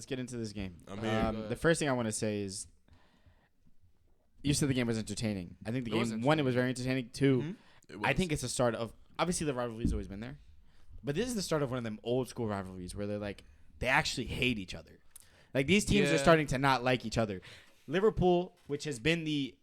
get into this game. I'm the first thing I want to say is, you said the game was entertaining. I think the game, one, it was very entertaining. Two, I think it's the start of, obviously the rivalry's always been there, but this is the start of one of them old school rivalries where they're like, they actually hate each other. Like, these teams are starting to not like each other. Liverpool, which has been the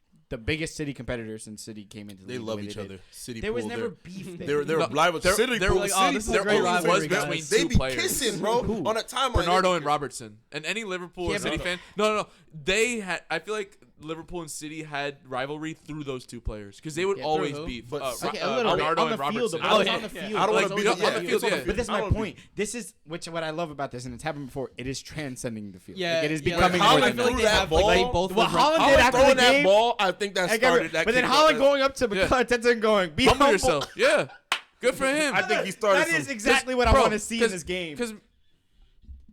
biggest City competitor since City came into the league. They love each other. City there was Pool, never beef there. They're rivals. City they're Pool, like, City this is Pool, a great rivalry, between guys. they Two be players. kissing, bro, on a timeline. Bernardo and Robertson. And any Liverpool or City but- fan. No. They had. I feel like Liverpool and City had rivalry through those two players because they would always who? beef. But- Okay, a little bit Bernardo on the and field. Robertson. But on the field. I don't want Like, to be on the field, yeah. But this is I my don't point. This is what I love about this, and it's happened before. It is transcending the field. Yeah, Like, it is yeah, becoming like more Haaland than threw that. that that ball. ball. Both Well, of Haaland Haaland did after throwing the that game. ball, I think that started that. But then kick Haaland off. going up to Arteta and going, "Be Humble humble yourself. Yeah. Good for him. I think he started. That is some- exactly what I want to see in this game. Because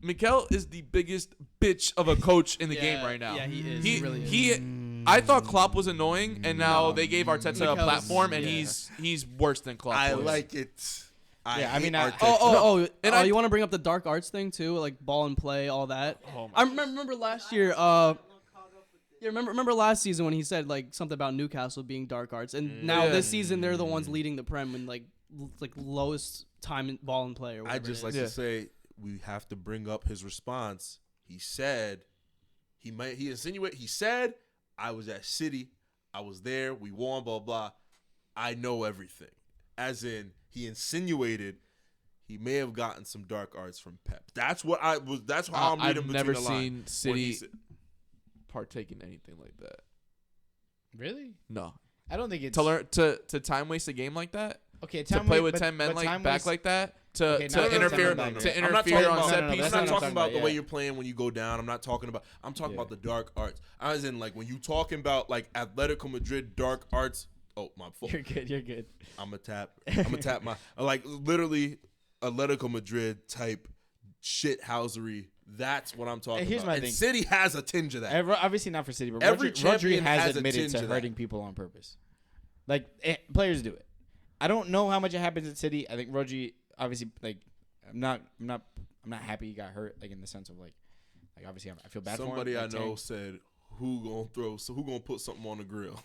Mikel is the biggest bitch of a coach in the game right now. Yeah, he is. He really is. I thought Klopp was annoying, and now they gave Arteta a Mikel's- platform, and yeah. he's worse than Klopp. I was. like it. Yeah, I mean, hate I- Arteta. And I- you want to bring up the dark arts thing too, like ball and play, all that. Oh my I remember last year. Yeah, remember last season when he said like something about Newcastle being dark arts, and now this season they're the ones leading the Prem in like lowest time in ball and play. Or I just like Yeah. to say we have to bring up his response. He said he insinuated. He said, "I was at City. I was there. We won. Blah blah. I know everything." As in, he insinuated he may have gotten some dark arts from Pep. That's what I was. That's how I'm reading I've between never the lines. seen When he City said- partake in anything like that. Really? No. I don't think it's To learn to time waste a game like that. okay. To play with 10 men like back like that. To Okay, no, no, interfere no, no, no. to I'm not interfere talking on about- set no, no, pieces. that's I'm not not what talking I'm about talking the about, way yeah. you're playing when you go down. I'm talking about the dark arts. As in, like, when you talking about like Atletico Madrid dark arts. Oh, my fault. You're good. You're good. I'm gonna tap my like literally Atletico Madrid type shithousery. That's what I'm talking Here's about. my And thing. City has a tinge of that. Obviously not for City, but Every Rodri champion has has a admitted tinge to of that. hurting people on purpose. Like, players do it. I don't know how much it happens at City. I think Rodri, obviously, like, I'm not happy he got hurt. Like, in the sense of like obviously I feel bad Somebody for him. I like, know Tank. said, who gonna put something on the grill?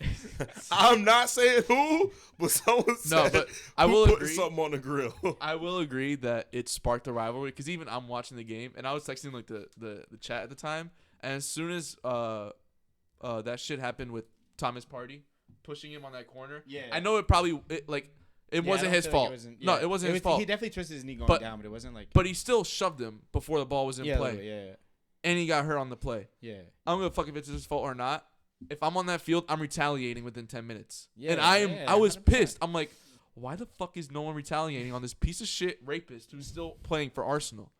I'm not saying who, but someone said, but I who will putting agree. something on the grill. I will agree that it sparked a rivalry because even I'm watching the game and I was texting like the chat at the time, and as soon as that shit happened with Thomas Partey pushing him on that corner, I know it probably it Yeah, wasn't I his don't feel fault. like No, it wasn't his fault. He definitely twisted his knee going But- down, but it wasn't like. But he still shoved him before the ball was in yeah, play, yeah, and he got hurt on the play. yeah. I don't give a fuck if it's his fault or not. If I'm on that field, I'm retaliating within 10 minutes. Yeah, And yeah, I was 100%. pissed. I'm like, why the fuck is no one retaliating on this piece of shit rapist who's still playing for Arsenal?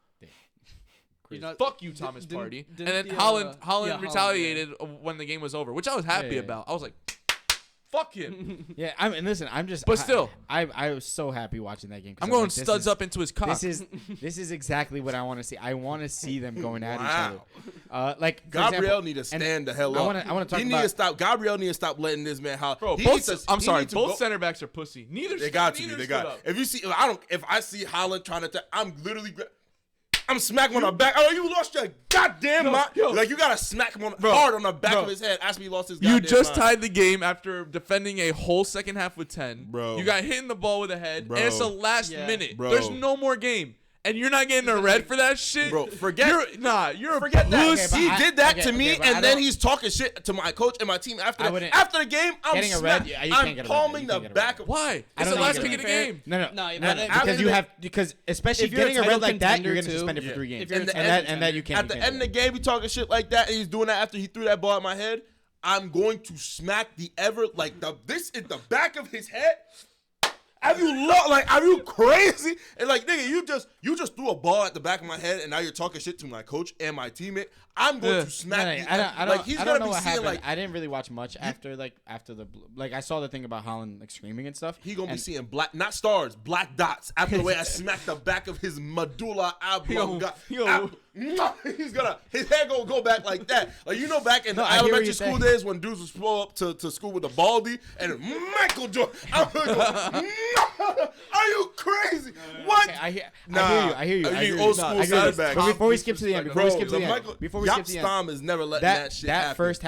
You know, Fuck you, Thomas didn't- Partey. didn't And then the, Holland yeah, Holland, retaliated when the game was over, which I was happy Yeah. about. I was like, fuck him. Yeah, and listen, I'm just. But still. I was so happy watching that game. 'cause I'm I was going like, this studs is- up into his cock. This is exactly what I want to see. I want to see them going at Wow. each other. Like for Gabriel example, need to and stand the hell I up. wanna talk He need about- to stop. Gabriel need to stop letting this man holler. Bro, He both, needs to- I'm he sorry, needs to both go- center backs are pussy. Neither They got to be. neither They got. stood up. If you see, if I see Holland trying to, I'm literally. I'm smacking him on the back. Oh, you lost your goddamn mind. yo. Like, you got to smack him Bro, hard on the back bro. of his head. Ask me he lost his goddamn You just mind. tied the game after defending a whole second half with 10. Bro. You got hit in the ball with a head, Bro. and it's the last Yeah. minute. Bro. There's no more game. And you're not getting a red for that shit? Bro, forget You're a that. pussy. He did that to okay, me, but I and then don't- he's talking shit to my coach and my team after I that. wouldn't- After the game, I'm Getting a red, smack- yeah, you can't I'm get a red. palming You the can't get a back red. of. Why? I It's don't the think last you pick get of the a game. No, but because especially if you're a getting a red title like that, you're contender getting too- suspended Yeah. for 3 games. If you're a and title that you can't. At the end of the game, he talking shit like that, and he's doing that after he threw that ball at my head. I'm going to smack this in the back of his head. Are you crazy? And like, nigga, you just threw a ball at the back of my head, and now you're talking shit to my coach and my teammate. I'm going to smack you. He's I gonna don't know be what seeing happened. like I didn't really watch much after the I saw the thing about Holland like screaming and stuff. he gonna be And- seeing black, not stars, black dots after the way I smacked the back of his medulla oblongata. His head gonna go back like that. Like, you know, back in the I hear what elementary you're school saying. days when dudes would pull up to school with a baldy and Michael Jordan. I'm gonna go, Are you crazy? What? Okay, I hear you. I hear you. Old school side back. But before we skip to the end, before we skip to the end, Stom is never letting that shit happen. That first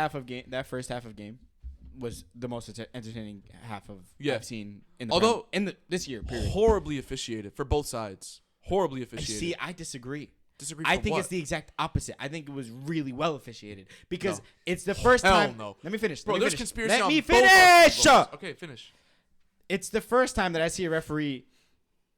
half of game was the most entertaining half of Yeah. I've seen in the this year. Period. Horribly officiated for both sides. Horribly officiated. See, I disagree. I think it's the exact opposite. I think it was really well officiated because it's the first time. No. Let me finish. Bro, there's conspiracy Let on me both sides. finish. Okay, finish. It's the first time that I see a referee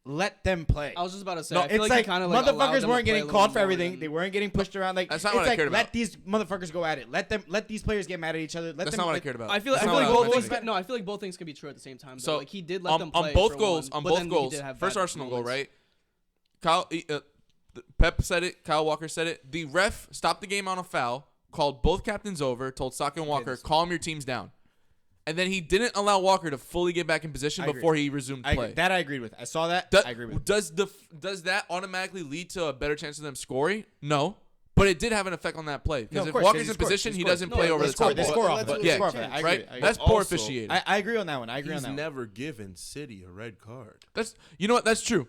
let them play. I was just about to say. No, I feel it's like, like allowed them motherfuckers to weren't play a getting little called for more everything. than- They weren't getting pushed around. Like That's not it's what I like cared about. let these motherfuckers go at it. Let these players get mad at each other. That's not what I cared about. I feel That's like not what I both was things. mentioning. No, I feel like both things could be true at the same time. So Though. Like he did let them play on both for goals. one, On but both then he goals. did have First bad Arsenal goal, moments. right? Pep said it. Kyle Walker said it. The ref stopped the game on a foul. Called both captains over. Told Saka and Walker, calm your teams down. And then he didn't allow Walker to fully get back in position before he resumed play. That I agreed with. I saw that. I agree with. Does that automatically lead to a better chance of them scoring? No. But it did have an effect on that play. Because if Walker's in position, he doesn't play over the top. They score off. Yeah, I right? agree. That's poor officiating. I agree on that one. I agree on He's that one. never given City a red card. You know what? That's true.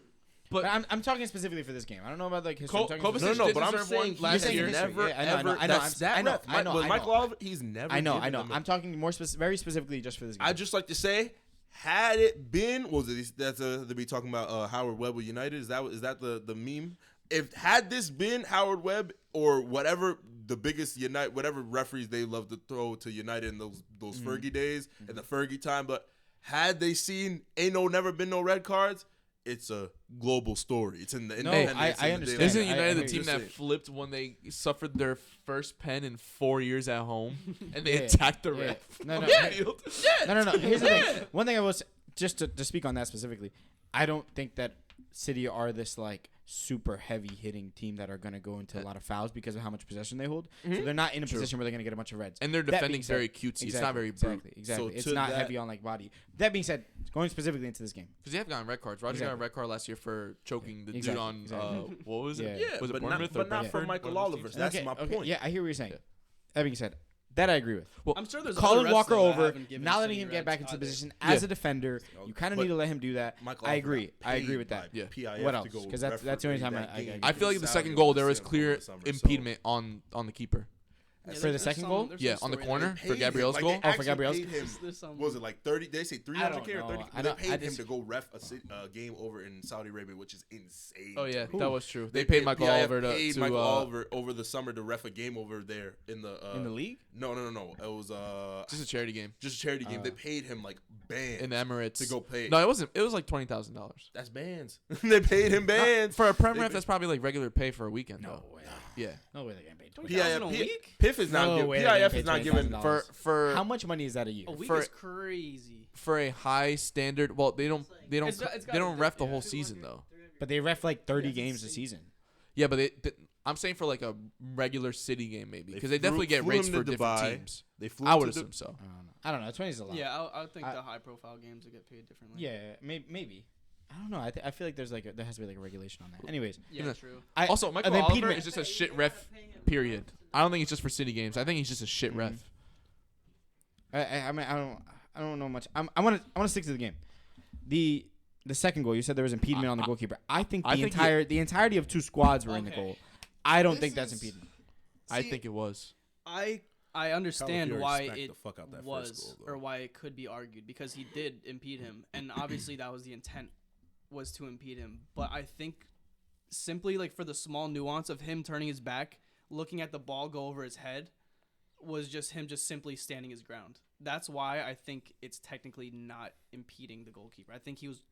But I'm talking specifically for this game. I don't know about like history. Kovacic No, did but I'm deserve saying one he's last year. never, Yeah, I know, ever. I know, That's that I know, ref. I know, With I Michael know. Oliver, he's never. I know. given him a- I'm talking very specifically just for this game. I just like to say, had it been, what was it? That's they be talking about Howard Webb with United. Is that the meme? If had this been Howard Webb or whatever the biggest whatever referees they love to throw to United in those Fergie days and the Fergie time, but had they seen never been no red cards, it's a global story. It's in the I understand. Isn't I United the hear team you. that Just flipped when they suffered their first pen in 4 years at home and they Yeah, attacked the yeah. ref? No. Yeah. No. Here's the thing. One thing I was just to speak on that specifically. I don't think that City are this like super heavy hitting team that are going to go into a lot of fouls because of how much possession they hold. So they're not in a position where they're going to get a bunch of reds. And their That being defending's said- very cutesy. It's not very exactly. So It's to not that- heavy on like body. That being said, going specifically into this game. Because they have gotten red cards. Roger got a Exactly. red card last year for choking the Exactly, dude on exactly. what was it? Yeah. Yeah, was it but Bournemouth not or for Brentford? Michael One of those Oliver. teams. That's my point. Yeah, I hear what you're saying. That being said, that I agree with. Well, I'm sure there's Calling other refs, Walker though, that over, haven't given not letting City him get reds back into either. position as Yeah. a defender. You kind of But need to let him do that. Michael I Oliver agree. got I agree paid with that. by Yeah. PIF What to else? go 'Cause that's the only referee time that I game. I feel like the Saudi second goal there was over clear the summer, so- impediment on the keeper. Yeah, For the there's second some- goal? there's Yeah, some on the story corner there. for Gabriel's goal. Oh, for Gabriel's? Paid him, There's some- what was it like 30? They say 300K or know. 30. I They don't- paid I him just- to go ref a game over in Saudi Arabia, which is insane. Oh yeah, to me. that was true. They paid Michael PIF Oliver paid to Michael Oliver over the summer to ref a game over there in the league? No. It was just a charity game just a charity game. They paid him like bands in the Emirates to go play. No, it wasn't. It was like $20,000 That's bands. They paid him bands for a Prem They ref. paid- That's probably like regular pay for a weekend though. way. Yeah. No way they're getting paid. $20,000 a week? PIF is not No giving. way they're getting PIF paid is not giving. $20,000. For How much money is that a year? A week for- is crazy. for a high standard. Well, they don't It's got- it's they gotta don't be- ref the yeah. whole season though. But they ref like 30 games a season. Yeah, but I'm saying for like a regular City game maybe because they flew- definitely get flew rates him for to different Dubai. teams. They flew I would to assume so. I don't know. 20 is a lot. Yeah, I think I- the high-profile games would get paid differently. Yeah, maybe. I don't know. I feel like there has to be like a regulation on that. Anyways, Yeah, Yeah. true. Also, Michael an Oliver impediment- is just a shit ref. Period. I don't think it's just for City games. I think he's just a shit ref. I mean, I don't know much. I want to stick to the game. The second goal, you said there was impediment on the goalkeeper. I think the entirety of two squads were in the Okay. goal. I don't think that's impedement. I think it was. I understand Calafiori why smacked it the fuck out that first was goal, though. or why it could be argued because he did impede him, and obviously that was the intent, was to impede him. But I think simply like for the small nuance of him turning his back, looking at the ball go over his head, was just him just simply standing his ground. That's why I think it's technically not impeding the goalkeeper. I think he was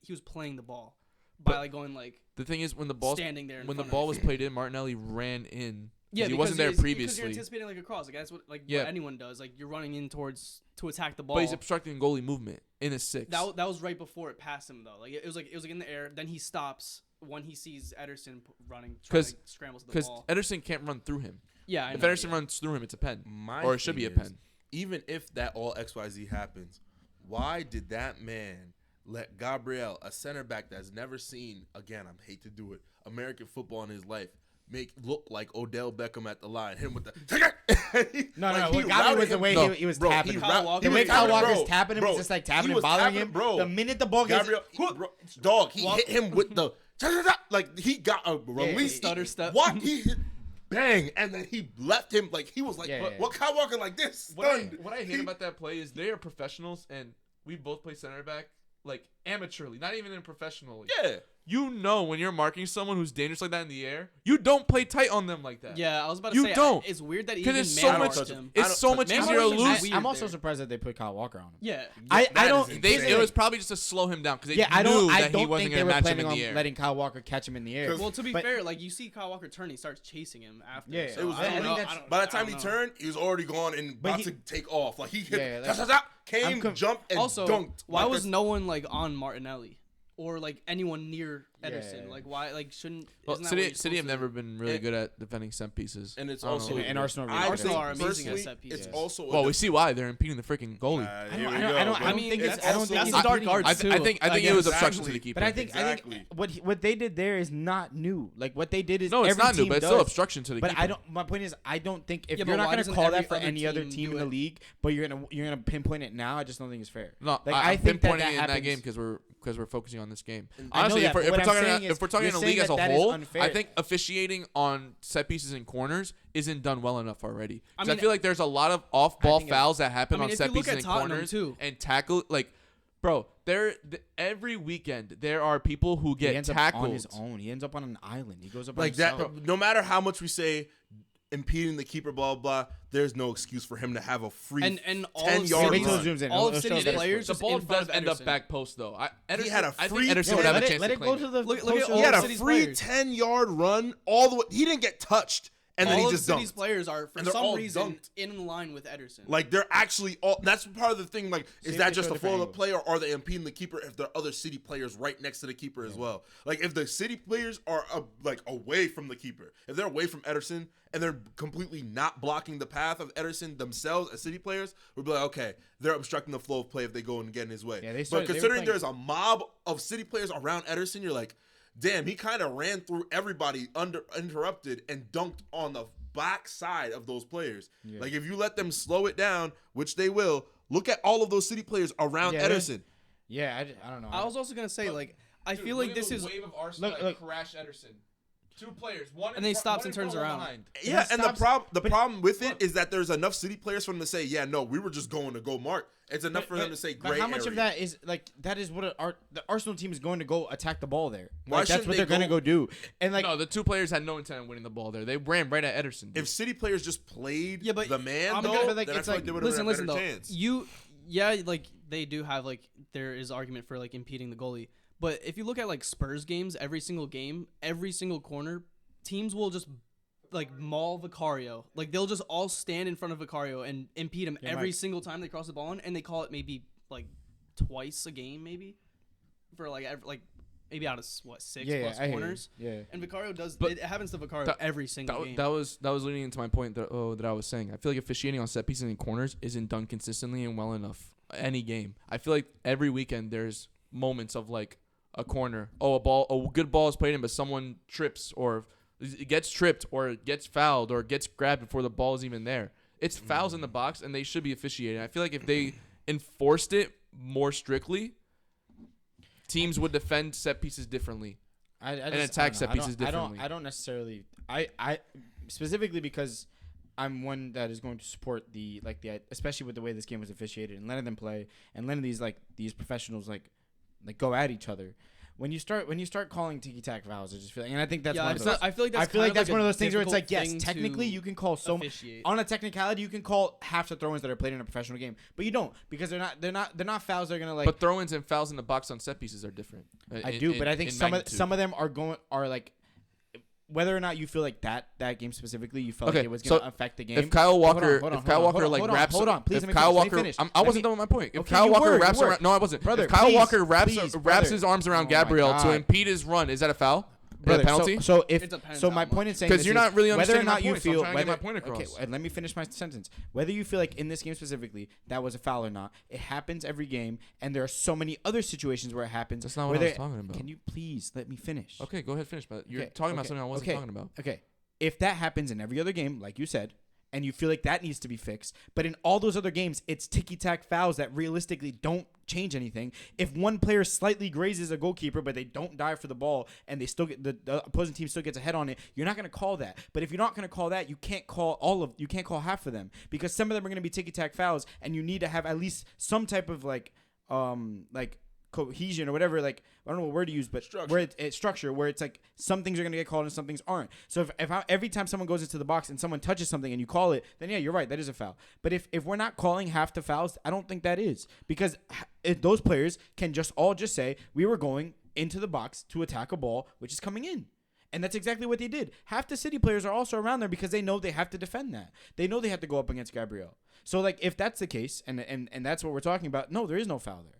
he was playing the ball by like going like The thing is, when the ball standing there. when the ball was played in, Martinelli ran in. Yeah, he because wasn't there because previously. you're anticipating like a cross. Like that's what what Yeah. anyone does. Like you're running in towards to attack the ball. But he's obstructing goalie movement in a six. That was right before it passed him though. Like it was like in the air. Then he stops when he sees Ederson running, trying to scramble to the Because ball. Ederson can't run through him. Yeah, I If know, Ederson yeah. runs through him, it's a pen. My Or it should be a thing is, pen. Even if that all XYZ happens, why did that man let Gabriel, a center back that's never seen, again, I hate to do it, American football in his life, make look like Odell Beckham at the line. Hit him with the No. like, What got me was the way he was tapping him. The way Kyle Walker's tapping him, was just like tapping him, bothering him. Bro. The minute the ball gets, he hit him with the like he got a release stutter step. What he hit, bang, and then he left him like he was like, what Kyle Walker like this? Stunned. What I hate about that play is they are professionals, and we both play center back like amateurly, not even in professionally. Yeah. You know when you're marking someone who's dangerous like that in the air, you don't play tight on them like that. Yeah, I was about to You say. don't. It's weird that he Because even it's so much. man-marked him. It's so much Man easier to marking is lose. I'm also weird surprised that they put Kyle Walker on him. Yeah. I don't. It was probably just to slow him down because they I knew don't that he think wasn't they going to were match him planning in on the air. letting Kyle Walker catch him in the air. Well, to be But- fair, like you see Kyle Walker turn, he starts chasing him after. Yeah, so it was. I don't know. By the I time don't he know. turned, he was already gone and about he- to take off. Like he hit, Yeah, came, jumped, and Also, dunked. why Like, was no one like on Martinelli or like anyone near Ederson? Yeah. Like why? Like shouldn't? Well, isn't that what you're City have supposed to never do? been really good at defending set pieces. And it's I don't also know. And Arsenal really I good. Arsenal think are amazing at personally, set pieces. it's also Well, we see why they're impeding the freaking goalie. Here we I go. don't mean, think that's it's. I don't also- think that's it's the dark impeding guards him. too. I think it was obstruction to the keeper. But I think Exactly. what they did there is not new. Like what they did is No, it's every not new, team but it's does. still obstruction to the But keeper. I don't. My point is, I don't think if Yeah, you're but not why going to doesn't call every that for other any other team team do in the it? league, but you're gonna pinpoint it now, I just don't think it's fair. No, Like, I I think that pinpointing it in that happens- game because we're focusing on this game. I know Honestly, that, if but we're what I'm talking saying is, if we're talking you're in the saying league as a that is whole, unfair. I think officiating on set pieces and corners isn't done well enough already. 'Cause I mean, feel like there's a lot of off-ball think fouls that happen I mean, on if set you look pieces at and Tottenham, corners too. and tackle like. Bro, every weekend there are people who He get ends up tackled on his own. He ends up on an island. He goes up like on that. himself. No matter how much we say impeding the keeper, blah blah, there's no excuse for him to have a free And all 10-yard Wait till run. it zooms in. all of It'll show City's that players The just ball in front does of end up Ederson. back post though. He had a I free- think Ederson Yeah, would have a let chance it to go claim to it. the. Look closer- at all He had a City's free players. 10-yard run all the way. He didn't get touched, and then all he of just City's dunked. players are for And they're some all reason dunked. in line with Ederson. Like they're actually all. That's part of the thing. Like, See is if that they just show a different flow of angles. play, or are they impeding the keeper if there are other City players right next to the keeper as well? Like, if the City players are like away from the keeper, if they're away from Ederson and they're completely not blocking the path of Ederson themselves as City players, we'll be like, okay, they're obstructing the flow of play if they go and get in his way. Yeah, they but started- they were considering playing- there's a mob of City players around Ederson, you're like, damn, he kind of ran through everybody uninterrupted and dunked on the back side of those players. Yeah. Like, if you let them slow it down, which they will, look at all of those City players around Yeah, Ederson. Yeah, I don't know. I was also gonna say, like, I feel like this is, wave of Arsenal Look. crash Ederson. Two players, one And then he stops and turns around. Yeah, and the stops- problem with it is that there's enough City players for them to say, yeah, no, we were just going to go mark. It's enough for them to say But gray how much of area. that is like that is what the Arsenal team is going to go attack the ball there. Why Like, that's shouldn't what they they're going to go- go do. And like No, the two players had no intent of winning the ball there. They ran right at Ederson. dude. If City players just played Yeah, but the man, I'm though, gonna- but, like, then I it's feel like- like they would have listen, a better though. chance. Like they do have like there is argument for like impeding the goalie, but if you look at like Spurs games, every single game, every single corner, teams will just like maul Vicario. Like they'll just all stand in front of Vicario and impede him Yeah, every Mike. single time they cross the ball in, and they call it maybe like twice a game, maybe for like maybe out of what six yeah, plus I hear you. corners. Yeah. And Vicario does But it happens to Vicario that- every single game. That was leading into my point that I was saying. I feel like officiating on set pieces and corners isn't done consistently and well enough any game. I feel like every weekend there's moments of like a corner. A good ball is played in, but someone trips or gets tripped or gets fouled or gets grabbed before the ball is even there. It's fouls in the box, and they should be officiating. I feel like if they enforced it more strictly, teams would defend set pieces differently. And attack set pieces differently. I don't necessarily. I specifically because I'm one that is going to support the especially with the way this game was officiated and letting them play and letting these professionals go at each other. When you start calling tiki tack fouls, I just feel like, and I think that's one of those. I feel like that's one of those things where it's like, difficult yes, thing technically to you can call so much officiate. on a technicality, you can call half the throw-ins that are played in a professional game, but you don't because they're not fouls. They're gonna like. But throw-ins and fouls in the box on set pieces are different. I do, but I think some of them are like. Whether or not you feel like that game specifically, you felt Okay, like it was going to so affect the game. If Kyle Walker, Hold on, if Kyle Walker like wraps, hold on, please. if Let me Kyle finish, let me Walker, finish. I wasn't done with my point. If Okay, Kyle you Walker were, wraps you were. around, no, I wasn't. Brother, if Kyle please, Walker wraps brother. his arms around Oh my Gabriel to God. impede his run, is that a foul? Brother, Is that a penalty? So It if depends so, how my much. point in saying 'Cause this you're is not really whether or understanding my not you point, so I'm feel trying to get whether my point across. Okay, let me finish my sentence. Whether you feel like in this game specifically that was a foul or not, it happens every game, and there are so many other situations where it happens. That's not where what I was they- talking about. Can you please let me finish? Okay, go ahead, finish. But you're Okay, talking about okay, something I wasn't okay, talking about. Okay, if that happens in every other game, like you said, and you feel like that needs to be fixed, but in all those other games, it's ticky-tack fouls that realistically don't change anything. If one player slightly grazes a goalkeeper, but they don't dive for the ball, and they still get the opposing team still gets a head on it, you're not going to call that. But if you're not going to call that, you can't call half of them, because some of them are going to be ticky-tack fouls, and you need to have at least some type of like cohesion or whatever, like I don't know what word to use, but structure. Where it's structure, where it's like some things are going to get called and some things aren't. So every time someone goes into the box and someone touches something and you call it, then yeah, you're right, that is a foul. But if we're not calling half the fouls, I don't think that is, because if those players can just say we were going into the box to attack a ball which is coming in. And that's exactly what they did. Half the City players are also around there because they know they have to defend that. They know they have to go up against Gabriel. So like if that's the case and that's what we're talking about, no, there is no foul there.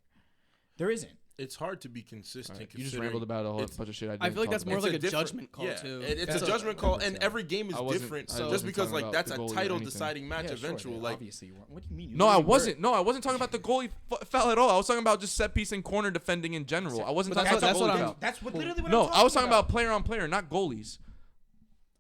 There isn't. It's hard to be consistent. Right. You just rambled about a whole bunch of shit. I feel like that's more It's like a a judgment call too. It's a judgment call, and every game is different. I Just wasn't because talking like about that's the a goalie or title anything. deciding match eventual. Sure, like obviously you weren't. What do you mean? No, I wasn't. No, I wasn't talking about the goalie foul at all. I was talking about just set piece and corner defending in general. I wasn't talking about the goalie foul. That's what literally what No, I'm I was talking about about player on player, not goalies.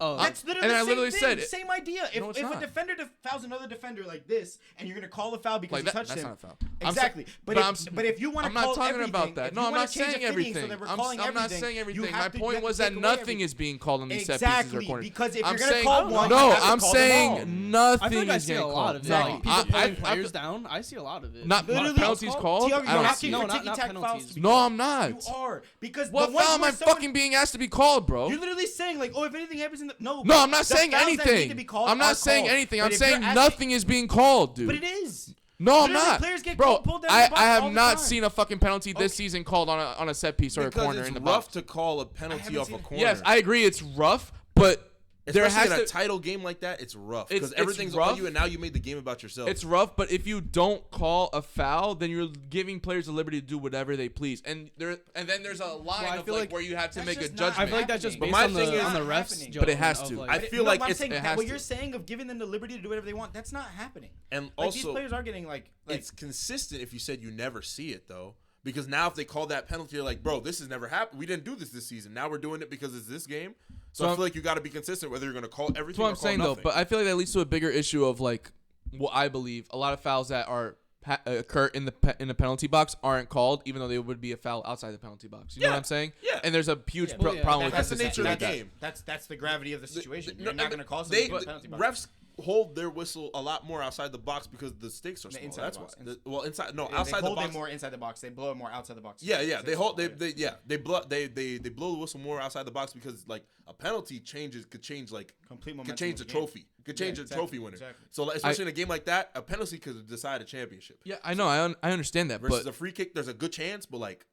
Oh, That's literally and the I same literally thing, said it. same idea. If No, it's a not. defender fouls another defender like this, and you're gonna call a foul because Like he that, touched that's him, not a foul. exactly. But if you want to I'm not call talking everything, about that. if No, you I'm wanna not change saying the fitting everything. So that we're I'm calling not everything, saying you everything. have My to- you point have to was take that away nothing everything. is being called on these set Exactly, pieces or corners. because if I'm you're gonna saying, call one, no, you have to I'm call them all. saying nothing I feel like I is see a getting lot called. of Exactly. that. Like, people pulling I- players down. I see a lot of it. Not Literally, penalties called. Tiago, I you're don't asking see No, for it. not ticky-tack penalties. fouls to be No, called. I'm not. You are, because What the ones foul am where I someone- fucking being asked to be called, bro? You're literally saying like, oh, if anything happens in the No, but I'm not the saying fouls that need to anything. be called I'm are not saying called. anything. But I'm if you're saying asking- nothing is being called, dude. But it is. No, I'm Literally, not. players get Bro, pulled down the box I all have the not time. seen a fucking penalty this season called on a set piece or a because corner it's in the rough box. to call a penalty haven't off seen a it. corner. Yes, I agree. It's rough, but there Especially has in a to. title game like that, it's rough It's- because it's everything's rough. on you, and now you made the game about yourself. It's rough, but if you don't call a foul, then you're giving players the liberty to do whatever they please. And then there's a line I of feel like like where you have to that's make a just not judgment. I feel like that's just But based my on thing the is- on the refs. happening. But it has judgment to. of, I like, feel No, like but I'm it's saying it that has what to. you're saying of giving them the liberty to do whatever they want, that's not happening. and Like these also players are getting like it's consistent if you said you never see it though. Because now if they call that penalty, you're like, bro, this has never happened. We didn't do this season. Now we're doing it because it's this game. So I feel like you got to be consistent whether you're going to call everything That's what or I'm call saying though. nothing. But I feel like that leads to a bigger issue of like what I believe a lot of fouls that are occur in the penalty box aren't called, even though they would be a foul outside the penalty box. You know Yeah. what I'm saying? Yeah. And there's a huge well, yeah. problem with That's the consistency nature of the like that. game. That's the gravity of the situation. No, You're not going to call they, something penalty box. refs hold their whistle a lot more outside the box because the stakes are small. Inside That's the why. box. Well, inside no, They outside the hold it box. more inside the box. They blow it more outside the box. Yeah, yeah. They hold. Six, They blow the whistle more outside the box because like a penalty could change like Complete could momentum change the of the game. trophy. Could change Yeah, the trophy exactly, winner. exactly. So like, especially in a game like that, a penalty could decide a championship. Yeah, I know. I understand that, Versus but a free kick, there's a good chance, but like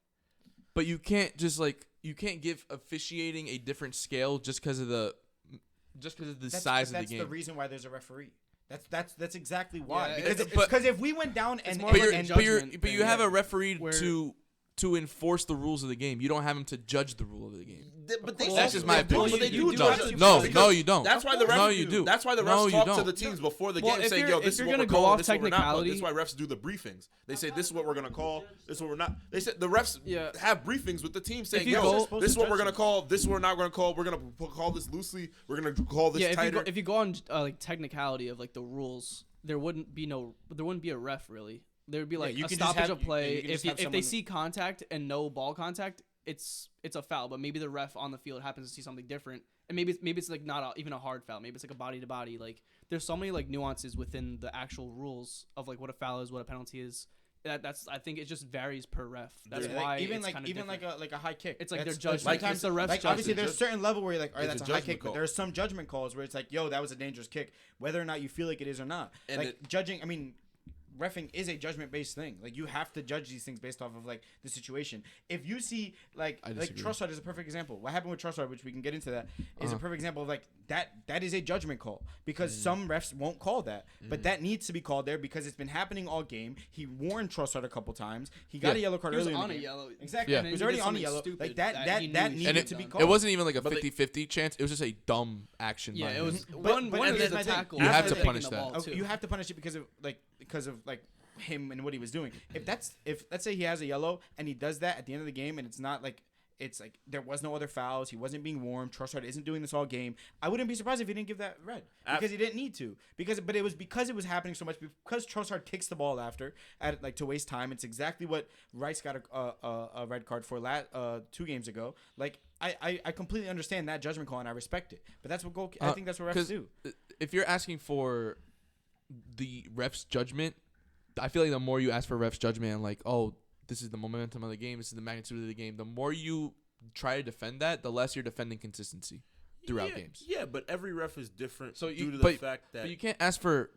you can't just like you can't give officiating a different scale just because of the size of the That's game. the reason why there's a referee. That's exactly why. Yeah, because it's- but- if we went down and more but like you're, a but you're, judgment but you thing, have yeah. a referee Where- to enforce the rules of the game. You don't have him to judge the rule of the game. but they That's just my opinion. But they do You judge do. it. No, Because no, you don't. That's why the refs. No, you do. That's why the No, refs you talk to don't. the teams before the Well, game, if saying, you're- "Yo, if this is you're what gonna we're go calling. off This is what we're not." technicality- This is why refs do the briefings. They say, "This is what we're gonna call. This is what we're not." They said the refs Yeah. have briefings with the team saying, you "Yo, go- this is what we're gonna call. This is what we're not gonna call. We're gonna call this loosely. We're gonna call this Yeah, tighter." if you go on like technicality of like the rules, there wouldn't be a ref really. There would be like you a can just stoppage have- of play. you can just If have they someone- see contact and no ball contact, it's a foul. But maybe the ref on the field happens to see something different, and maybe it's like not even a hard foul. Maybe it's like a body to body. Like there's so many like nuances within the actual rules of like what a foul is, what a penalty is. That's I think it just varies per ref. That's Yeah, why even it's like kinda even different. like a high kick. It's like That's- their judgment. like Sometimes the refs Like obviously, judge it. there's a certain level where you're like, all right, It's that's a a high judgment kick, but call. there are some judgment calls where it's like, yo, that was a dangerous kick, whether or not you feel like it is or not. And like judging, I mean, reffing is a judgment-based thing. Like you have to judge these things based off of like the situation. If you see like disagree. Trossard is a perfect example. What happened with Trossard, which we can get into that, is a perfect example of like that is a judgment call because some refs won't call that, but that needs to be called there because it's been happening all game. He warned Trossard a couple times. He got a yellow card He was early in on the a game. yellow. Exactly. Yeah. He was And already he did on a something yellow. stupid Like that that he knew that he needed shouldn't to be have called. It wasn't even like a But they- 50-50 chance. It was just a dumb action. Yeah, by it him. was But- one but of and his then the thing- tackles. You have to taking punish the that. ball, too. You have to punish it because of him and what he was doing. If let's say he has a yellow and he does that at the end of the game and it's not like it's like there was no other fouls. He wasn't being warned. Trossard isn't doing this all game. I wouldn't be surprised if he didn't give that red because he didn't need to. But it was because it was happening so much because Trossard kicks the ball after to waste time. It's exactly what Rice got a red card for 2 games ago. Like I completely understand that judgment call and I respect it. But that's what I think that's what refs do. If you're asking for the ref's judgment, I feel like the more you ask for ref's judgment and like, oh, this is the momentum of the game, this is the magnitude of the game, the more you try to defend that, the less you're defending consistency throughout games. Yeah, but every ref is different so due to the fact that but you can't ask for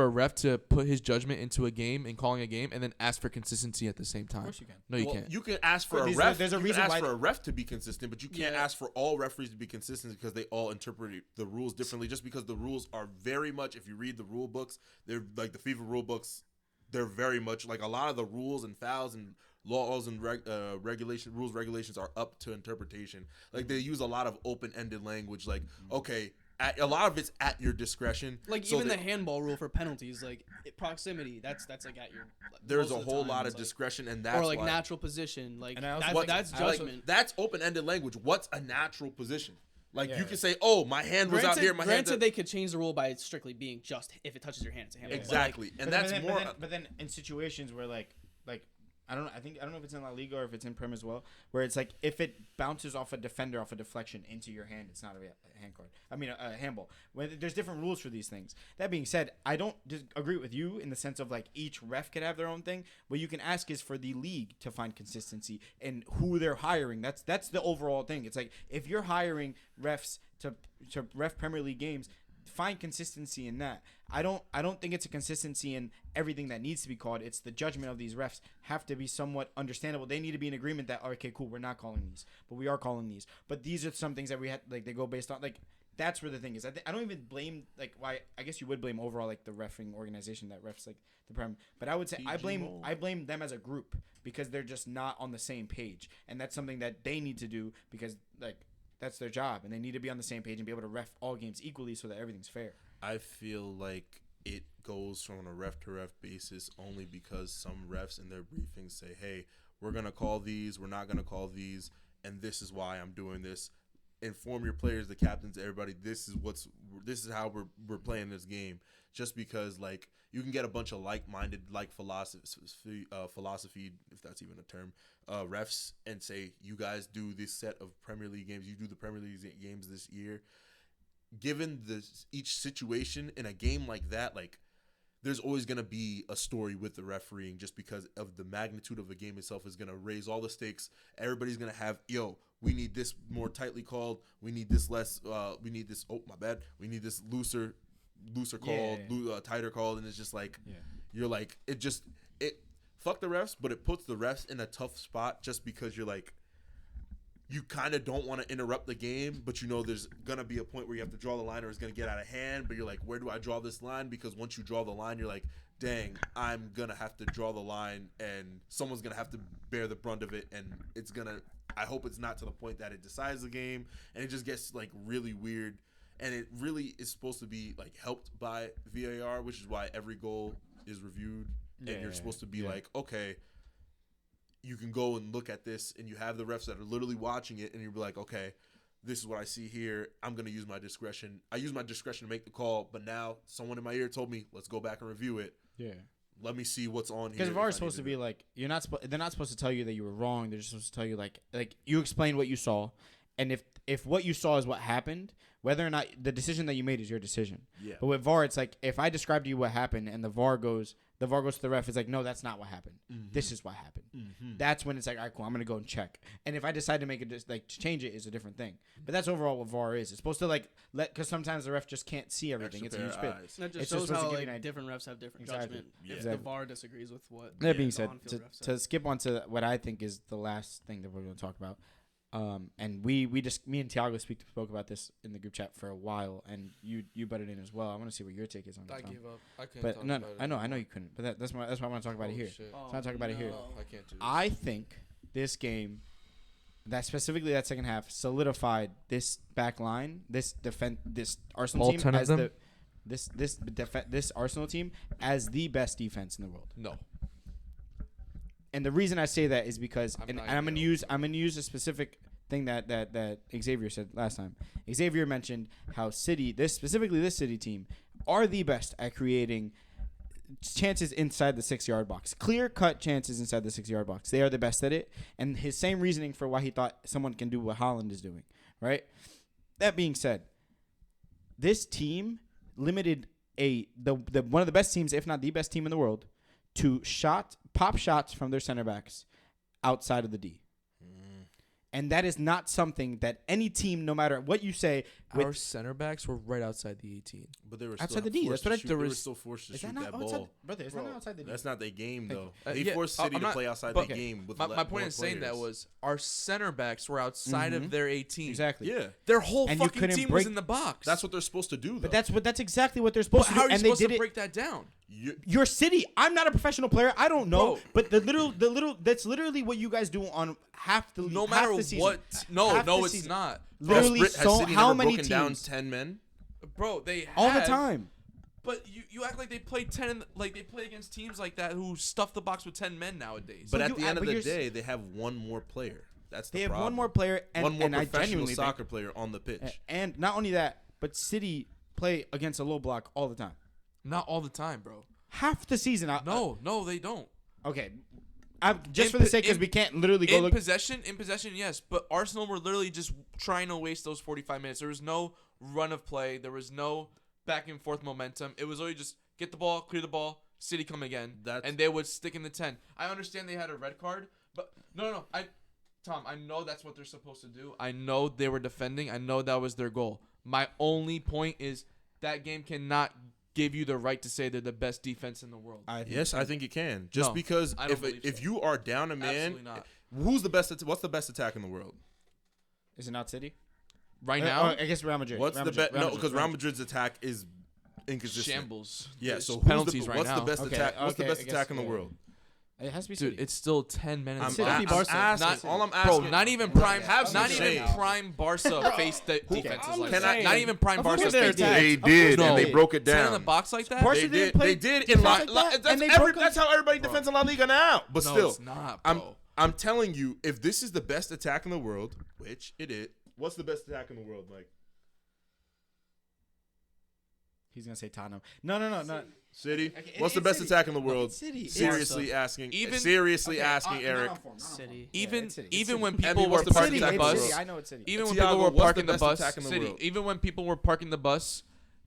a ref to put his judgment into a game and calling a game and then ask for consistency at the same time. Of course you can. No, you can't. You can ask for a ref. There's a reason ask for a ref to be consistent, but you can't ask for all referees to be consistent because they all interpret the rules differently. Just because the rules are very much, if you read the rule books, they're like the FIFA rule books. They're very much like a lot of the rules and fouls and laws and regulations are up to interpretation. Like they use a lot of open-ended language. Like, okay, a lot of it's at your discretion. Like so even the handball rule for penalties, like proximity, that's like at your. There's a whole lot of discretion, and that's or like natural position, like that's judgment. Like, that's open-ended language. What's a natural position? Like you can say, "Oh, my hand was out here." Granted, they could change the rule by strictly being just if it touches your hand, it's a handball. Exactly, and that's more. But then in situations where like I don't know if it's in La Liga or if it's in Prem as well, where it's like if it bounces off a defender off a deflection into your hand, it's not a hand card. I mean a handball. There's different rules for these things. That being said, I don't agree with you in the sense of like each ref could have their own thing. What you can ask is for the league to find consistency and who they're hiring. That's the overall thing. It's like if you're hiring refs to ref Premier League games, find consistency in that. I don't think it's a consistency in everything that needs to be called. It's the judgment of these refs have to be somewhat understandable. They need to be in agreement that okay, cool, we're not calling these, but we are calling these. But these are some things that we had like they go based on like that's where the thing is. I don't even blame like why I guess you would blame overall like the refereeing organization that refs like the Prem, but I would say I blame them as a group because they're just not on the same page, and that's something that they need to do because like that's their job, and they need to be on the same page and be able to ref all games equally so that everything's fair. I feel like it goes from a ref-to-ref basis only because some refs in their briefings say, hey, we're going to call these, we're not going to call these, and this is why I'm doing this. Inform your players, the captains, everybody, this is how we're playing this game. Just because, like, you can get a bunch of like-minded, philosophy, if that's even a term, refs and say, you guys do this set of Premier League games, you do the Premier League games this year. Given each situation in a game like that, like, there's always going to be a story with the refereeing just because of the magnitude of the game itself is going to raise all the stakes. Everybody's going to have, we need this more tightly called. We need this less, we need this, we need this looser called, tighter called. And it's just like, you're like, fuck the refs, but it puts the refs in a tough spot just because you're like, you kind of don't want to interrupt the game, but there's going to be a point where you have to draw the line or it's going to get out of hand, but you're like, where do I draw this line? Because once you draw the line, you're like, dang, I'm going to have to draw the line and someone's going to have to bear the brunt of it, and I hope it's not to the point that it decides the game, and it just gets like really weird, and it really is supposed to be like helped by VAR, which is why every goal is reviewed, and you're supposed to be like, okay, you can go and look at this, and you have the refs that are literally watching it, and you'll be like, okay, this is what I see here. I'm going to use my discretion. I use my discretion to make the call, but now someone in my ear told me, let's go back and review it. Yeah. Let me see what's on here. Because VAR is supposed to be like, they're not supposed to tell you that you were wrong. They're just supposed to tell you like you explain what you saw, and if what you saw is what happened, whether or not the decision that you made is your decision. Yeah. But with VAR, it's like if I describe to you what happened and the VAR goes to the ref, it's like, no, that's not what happened. Mm-hmm. This is what happened. Mm-hmm. That's when it's like, all right, cool, I'm going to go and check. And if I decide to make it to change it is a different thing. But that's overall what VAR is. It's supposed to because sometimes the ref just can't see everything. It's a huge bit. That just shows how different refs have different judgment. Yeah. If the VAR disagrees with what that being said, to skip on to what I think is the last thing that we're going to talk about. And me and Tiago spoke about this in the group chat for a while, and you butted in as well. I want to see what your take is on it. I gave up. I couldn't. But talk no, about it I know you couldn't. But that's why I want to talk about it here. Shit. So I want to talk about it here. I can't do this. I think this game, specifically that second half, solidified this back line, this Arsenal team as this Arsenal team as the best defense in the world. No. And the reason I say that is because, and I'm gonna use a specific thing that Xavier said last time. Xavier mentioned how this City team are the best at creating chances inside the 6-yard box, clear-cut chances inside the 6-yard box. They are the best at it, and his same reasoning for why he thought someone can do what Holland is doing, right? That being said, this team limited one of the best teams, if not the best team in the world, to pop shots from their center backs outside of the D. And that is not something that any team, no matter what you say, our center backs were right outside the 18. But they were outside the D. That's what they were still forced to shoot that ball. Brother, it's not outside the D. That's not their game, though. They forced City to play outside their game. With my point in saying that was our center backs were outside of their 18. Exactly. Yeah. Their whole And fucking team was in the box. That's what they're supposed to do, though. But that's exactly what they're supposed to do. How are you And supposed they to did break that down? Your City. I'm not a professional player. I don't know. Bro. But the little that's literally what you guys do on half the No half matter the season. what. No, Half the it's season. not. Literally, Has City how never many broken down teams? 10 men? Bro, they have. All the time. But you act like they played 10, like they play against teams like that who stuff the box with 10 men nowadays. But So at you the act- end of but the you're day, they have one more player. That's the They have problem. one more player, and one more and I professional genuinely soccer player on the pitch. And not only that, but City play against a low block all the time. Not all the time, bro. Half the season. No, they don't. Okay. Just In for the po- sake, because in- we can't literally go In look. possession, yes. But Arsenal were literally just trying to waste those 45 minutes. There was no run of play. There was no back and forth momentum. It was literally just get the ball, clear the ball, City come again, and they would stick in the 10. I understand they had a red card, but no. Tom, I know that's what they're supposed to do. I know they were defending. I know that was their goal. My only point is that game cannot give you the right to say they're the best defense in the world. Yes, I think it can. Just No, because I don't believe if so. you are down a man, Absolutely not. who's the best? What's the best attack in the world? Is it not City? Right now, I guess Real Madrid. What's Real the Madrid, best? No, because Real Madrid's attack is inconsistent. shambles. Yeah. There's So penalties right what's now. the best Okay, attack? What's the okay, best I guess, attack in the yeah. world? It has to be Dude, City. it's still 10 minutes. I'm, City, I'm Barca. asking. All I'm Bro, asking. not even prime. Have some Not even shame. prime Barca faced defenses I'm like Can that. I- Not even prime Of course Barca they faced did. defenses. They Of course did, they and they did. broke it 10 in down. the box like that. Barca They didn't did. play They did in defense La. like that, That's and they broke that's how everybody defends in La Liga now. But No, still, it's not, bro. I'm telling you, if this is the best attack in the world, which it is, what's the best attack in the world, Mike? He's gonna say Tottenham. No. City. Okay, What's the it's best City. attack in the world? It's City. Seriously asking. Even- Seriously asking, Eric. City. Even It's even when Emmy, people were what's the best parking attack the in the bus, world? I know it's City. even when Tiago, people were what's the parking the best bus, attack in the City. world? Even when people were parking the bus,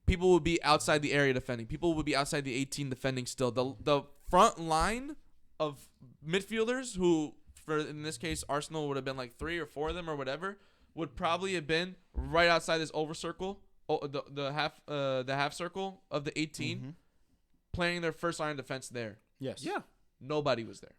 people would be outside the area defending. People would be outside the 18 defending still. The front line of midfielders who, for in this case, Arsenal would have been like 3 or 4 of them or whatever, would probably have been right outside this over circle, the half circle of the 18, playing their first line of defense there. Yes. Yeah. Nobody was there.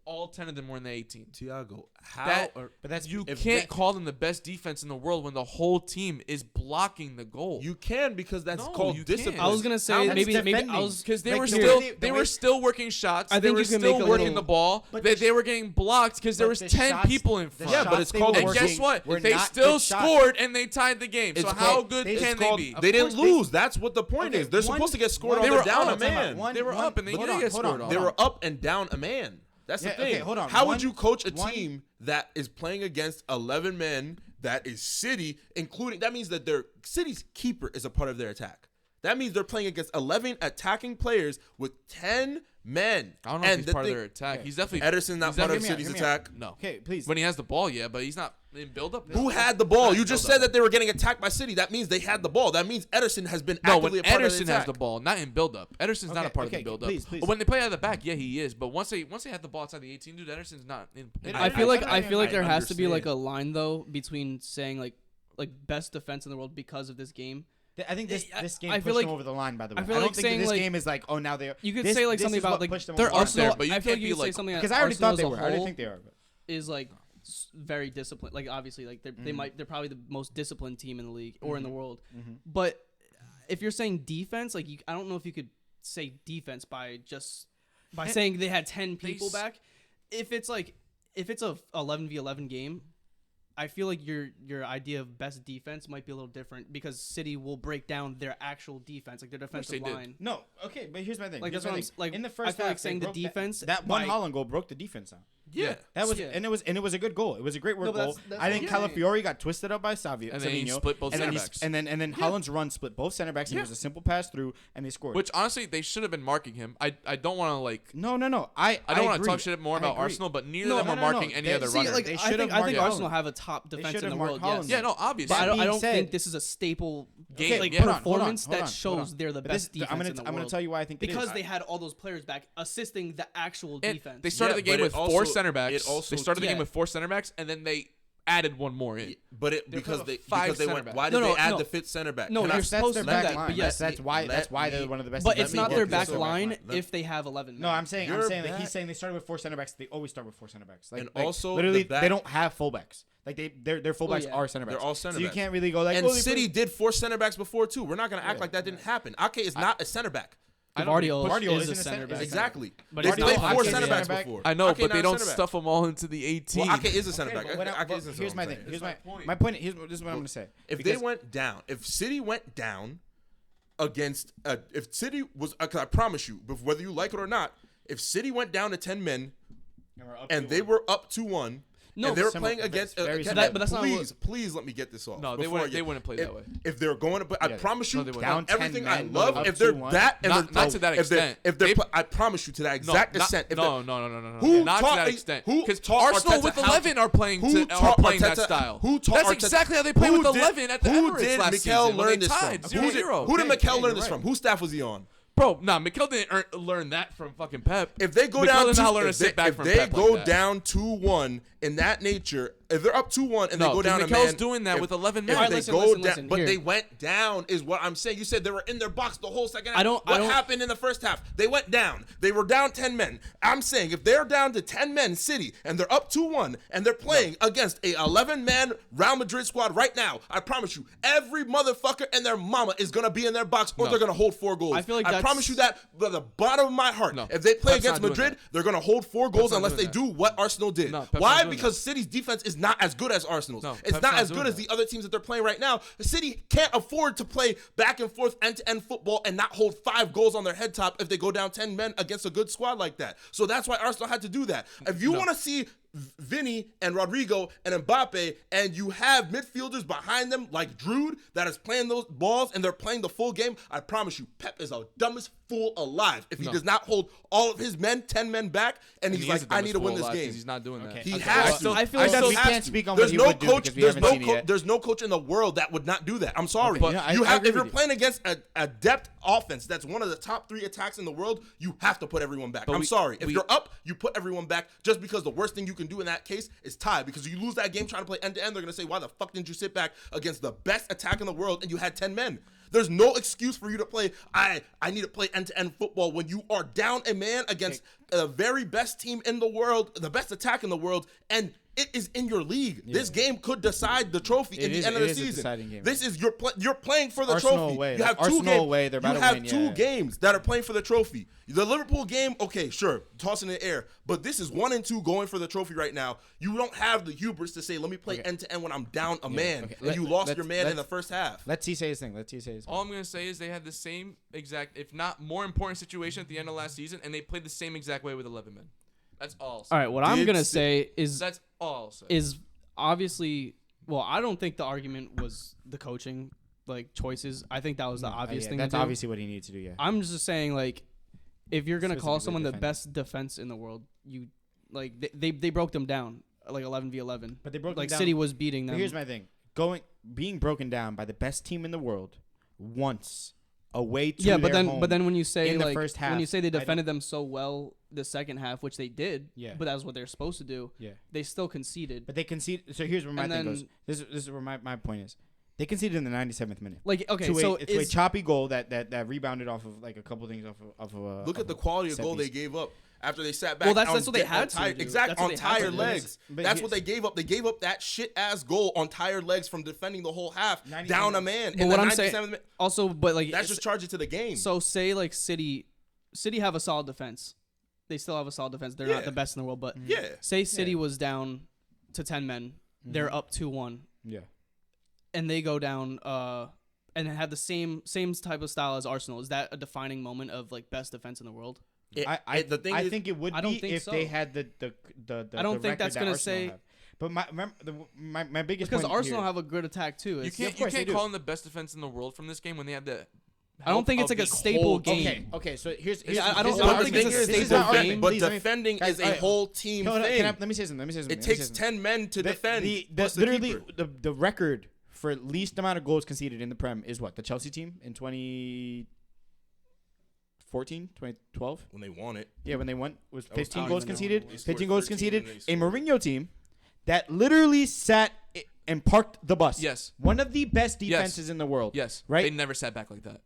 All 10 of them were in the 18. Tiago, But that's You If can't that- call them the best defense in the world when the whole team is blocking the goal. you can because that's No, called you can't. discipline. I was gonna say That's maybe I defending. was Because they Like were the still way- they were still working shots. I They think were you can still make a working little- the ball. But They were getting blocked because there but was the 10 shots- people in the front. Yeah, but shots it's they called were And working. guess what? were They not still good shots. scored and they tied the game. It's So how called- good it's can called- they be? They didn't Of course they- lose. That's what the point Okay, is. They're one- supposed to get scored one- on. They They're were down a up. man. They were up and they hold didn't on, get hold scored on, on. They hold were up and down a man. That's the Yeah, thing. okay, hold on. How One- would you coach a one- team that is playing against 11 men that is City, including that means that their City's keeper is a part of their attack. That means they're playing against 11 attacking players with 10 men. I don't know if he's part of their attack. yeah. He's definitely Ederson's not he's part of definitely- City's hear me out. attack. No. Okay, please. When he has the ball, yeah, but he's not in build-up. Who had the ball? You just said that they were getting attacked by City. That means they had the ball. That means Ederson has been No, when actively a part of Ederson the has attack. the ball, not in build-up. Ederson's not a part of okay, the build-up. please. But when they play out of the back, yeah, he is. But once they have the ball outside the 18, dude, Ederson's not in. I feel like I there has to be like understand. a line though between saying like best defense in the world because of this game. I think this game I pushed feel like- them over the line. By the way, I feel don't like think that saying, this like- game is like, oh, now they. You could this- say like this something is what about like pushed them their over the line. Arsenal. there, but you I feel can't like you be could say like- something Because I already thought they were. I already whole think they are. But. is like very disciplined. Like obviously, like they're probably the most disciplined team in the league or in the world. But if you're saying defense, like I don't know if you could say defense by saying they had 10 people back. If it's a 11v11 game, I feel like your idea of best defense might be a little different because City will break down their actual defense, like their defensive line. No, okay, but here's my thing. Like Here's that's my what thing. I'm like. In the first I feel half, like saying they the broke defense. that one Holland goal broke the defense down. Yeah. That was Yeah. and it was a good goal. It was a great work No, but goal. that's I think what I'm saying. Calafiori got twisted up by Savio, And then he Savino, split both and then center he- backs. and then Holland's run split both center backs. And it was a simple pass through, and they scored. Which honestly, they should have been marking him. I don't want to like. No. I don't want to agree. talk shit more I about agree. Arsenal, but neither No, of them no, are no, marking any they- other see, runner. Like They I should think have marked Arsenal Holland. have a top defense should in the have world. marked Holland. Yes. Yeah, no, obviously. But I being don't said- think this is a staple Game, like yeah. performance Hold on, that hold shows on. they're the But this- best defense I'm in the gonna world. tell you why I think it Because is. they had all those players back assisting the actual And defense. they started Yeah, the game but with it 4 also- center backs. it also- They started the game Yeah. with 4 center backs, and then they added one more in. But it They're because playing they with 5 because they center went. backs. Why did No, they add no. the 5th center back? No, Can I- you're That's supposed their to back do that, line. but yes, that's why they're one of the best. but let it's me not get their this back over. line Let- if they have 11 men. No, I'm saying You're that back. he's saying they started with 4 center backs. They always start with 4 center backs. And also literally, the back- they don't have fullbacks. Like their fullbacks yeah. are center backs. They're all center So you backs. can't really go like. And oh, they City put- did 4 center backs before too. We're not gonna act Yeah. like that didn't happen. Ake is not a center back. Guardiola Guardiola is a isn't a center center- back. Exactly. But They he's played not 4 Ake's center a backs center back. before. I know, Ake but not they a don't center back. stuff them all into the 18. Well, Ake is a center Okay, back. but Ake is a here's my center thing. back. Here's my my point. my point. This is what I'm gonna say. If Because- they went down, if City went down against, if City was, because I promise you, whether you like it or not, if City went down to 10 men we're up and 2-1. they were up 2-1, No, and they were similar- playing against, very can similar. I- But that's not what- please let me get this off. No, they before wouldn't- I get- they wouldn't play if- that way. If they're going to, I Yeah, promise no, you, they wouldn't. down Down 10 everything I men, love. up If they're 2-1. that, and Not- they're, not to that if they're- extent. If they're, They- I promise you to that exact extent. If No. Who Not to taught- that extent. who Because taught Arsenal Arteta with how 11 are playing who are taught playing that Arteta- style. who taught That's Arteta- exactly how they play who with did- 11 at the who Emirates did last Mikel season when learn they this tied from? Who did 0-0. Mikel Yeah, learn you're this right. from? Whose staff was he on? Bro, Mikel didn't learn that from fucking Pep. If they go Mikel down did not two- learn to if sit they- back if from they Pep go like that. down 2-1 in that nature, if they're up 2-1 and they No, go down a Mikel's man, doing that if- with 11 if men. All right, they listen, go listen, down, listen, but here. they went down is what I'm saying. You said they were in their box the whole second half. I don't- What happened in the first half? They went down. They were down 10 men. I'm saying if they're down to 10 men, City, and they're up 2-1 and they're playing against a 11-man Real Madrid squad right now, I promise you, every motherfucker and their mama is gonna be in their box or No. they're gonna hold 4 goals. I feel like I that's- promise you that from the bottom of my heart. No, If they play Pep's against not doing Madrid, that. they're gonna hold 4 goals not unless doing they that. do what Arsenal did. No, Pep's not Why? doing Because that. City's defense is not as good as Arsenal's. No, it's Pep's not not as good doing as that. the other teams that they're playing right now. City can't afford to play back and forth end-to-end football and not hold 5 goals on their head top if they go down 10 men against a good squad like that. So that's why Arsenal had to do that. If you want to see Vinny and Rodrigo and Mbappe, and you have midfielders behind them like Drude that is playing those balls and they're playing the full game, I promise you, Pep is the dumbest fool alive if he does not hold all of his men, 10 men back, and he's he is like, the I dumbest need to win fool this alive 'cause game. He's not doing that. Okay. He Okay, has well, to. I feel like He that's- we has can't to. speak on There's what he no would do coach. because we There's haven't no seen it coach. yet. There's no coach in the world that would not do that. I'm sorry. But, you know, I You have, agree if you're with you. playing against a depth offense that's one of the top 3 attacks in the world, you have to put everyone back. But I'm sorry. If we- you're up, you put everyone back. Just because the worst thing you can do in that case is tie. Because you lose that game trying to play end to end, they're gonna say, "Why the fuck didn't you sit back against the best attack in the world and you had 10 men?" There's no excuse for you to play. I need to play end-to-end football when you are down a man against the very best team in the world, the best attack in the world, and it is in your league. This game could decide the trophy in is- the end of it the is a season. deciding game. This is you're playing for the Arsenal trophy. away. You have Like, 2 Arsenal games. away, they're about You to have win, 2 yeah. games that are playing for the trophy. The Liverpool game, okay, sure, tossing in the air, but this is 1 and 2 going for the trophy right now. You don't have the hubris to say, "Let me play Okay. end to end when I'm down a man," okay. and you lost your man in the first half. Let's see say his thing. Let's see say his thing. All I'm gonna say is they had the same exact, if not more important situation at the end of last season, and they played the same exact way with 11 men. That's all. I'll say. All right, what I'm Did gonna s- say is That's all. I'll say. obviously. Well, I don't think the argument was the coaching like choices. I think that was the obvious thing. That's to do. obviously what he needs to do. Yeah. I'm just saying, like, if you're gonna call Specifically someone the defending. best defense in the world, you like they broke them down like 11v11. But they broke them like down. City was beating But them. here's my thing: being broken down by the best team in the world once away to yeah, but their then home but then when you say in the like first half, when you say they I don't- defended them so well the second half, which they did, Yeah. but that's what they're supposed to do. yeah. They still conceded. But they conceded. So here's where my And thing then- goes. This is where my point is. They conceded in the 97th minute. Like okay, to so a choppy goal that rebounded off of like a couple things off of. Look at the quality of set goal they piece. gave up after they sat back. Well, that's on what they de- had on to tired, do. exactly That's what on they had to tired do. legs. But That's here's- what they gave up. They gave up that shit ass goal on tired legs from defending the whole half 97 down a man. But in what the I'm 97th saying minute. also, but like That's just charge it to the game. so say like City have a solid defense. They still have a solid defense. They're not Yeah. the best in the world, but yeah, say City was down to 10 men they're up 2-1. Yeah. And they go down and have the same type of style as Arsenal. Is that a defining moment of like best defense in the world? I think it would be if they had the I don't think that's gonna say. Have. But my biggest because point Arsenal here, have a good attack too. You can't call them the best defense in the world from this game when they have the. I don't think it's like a staple game. Okay. So here's I don't think it's a staple game. But defending is a whole team thing. Let me say something. It takes 10 men to defend. Literally, the record for least amount of goals conceded in the Prem is what? The Chelsea team in 2014, 2012? When they won it. Yeah, when they won. Was That was 15 how goals they conceded? won. 15 goals 13 conceded. and A they scored. Mourinho team that literally sat and parked the bus. Yes. One of the best defenses in the world. Yes. Right? They never sat back like that.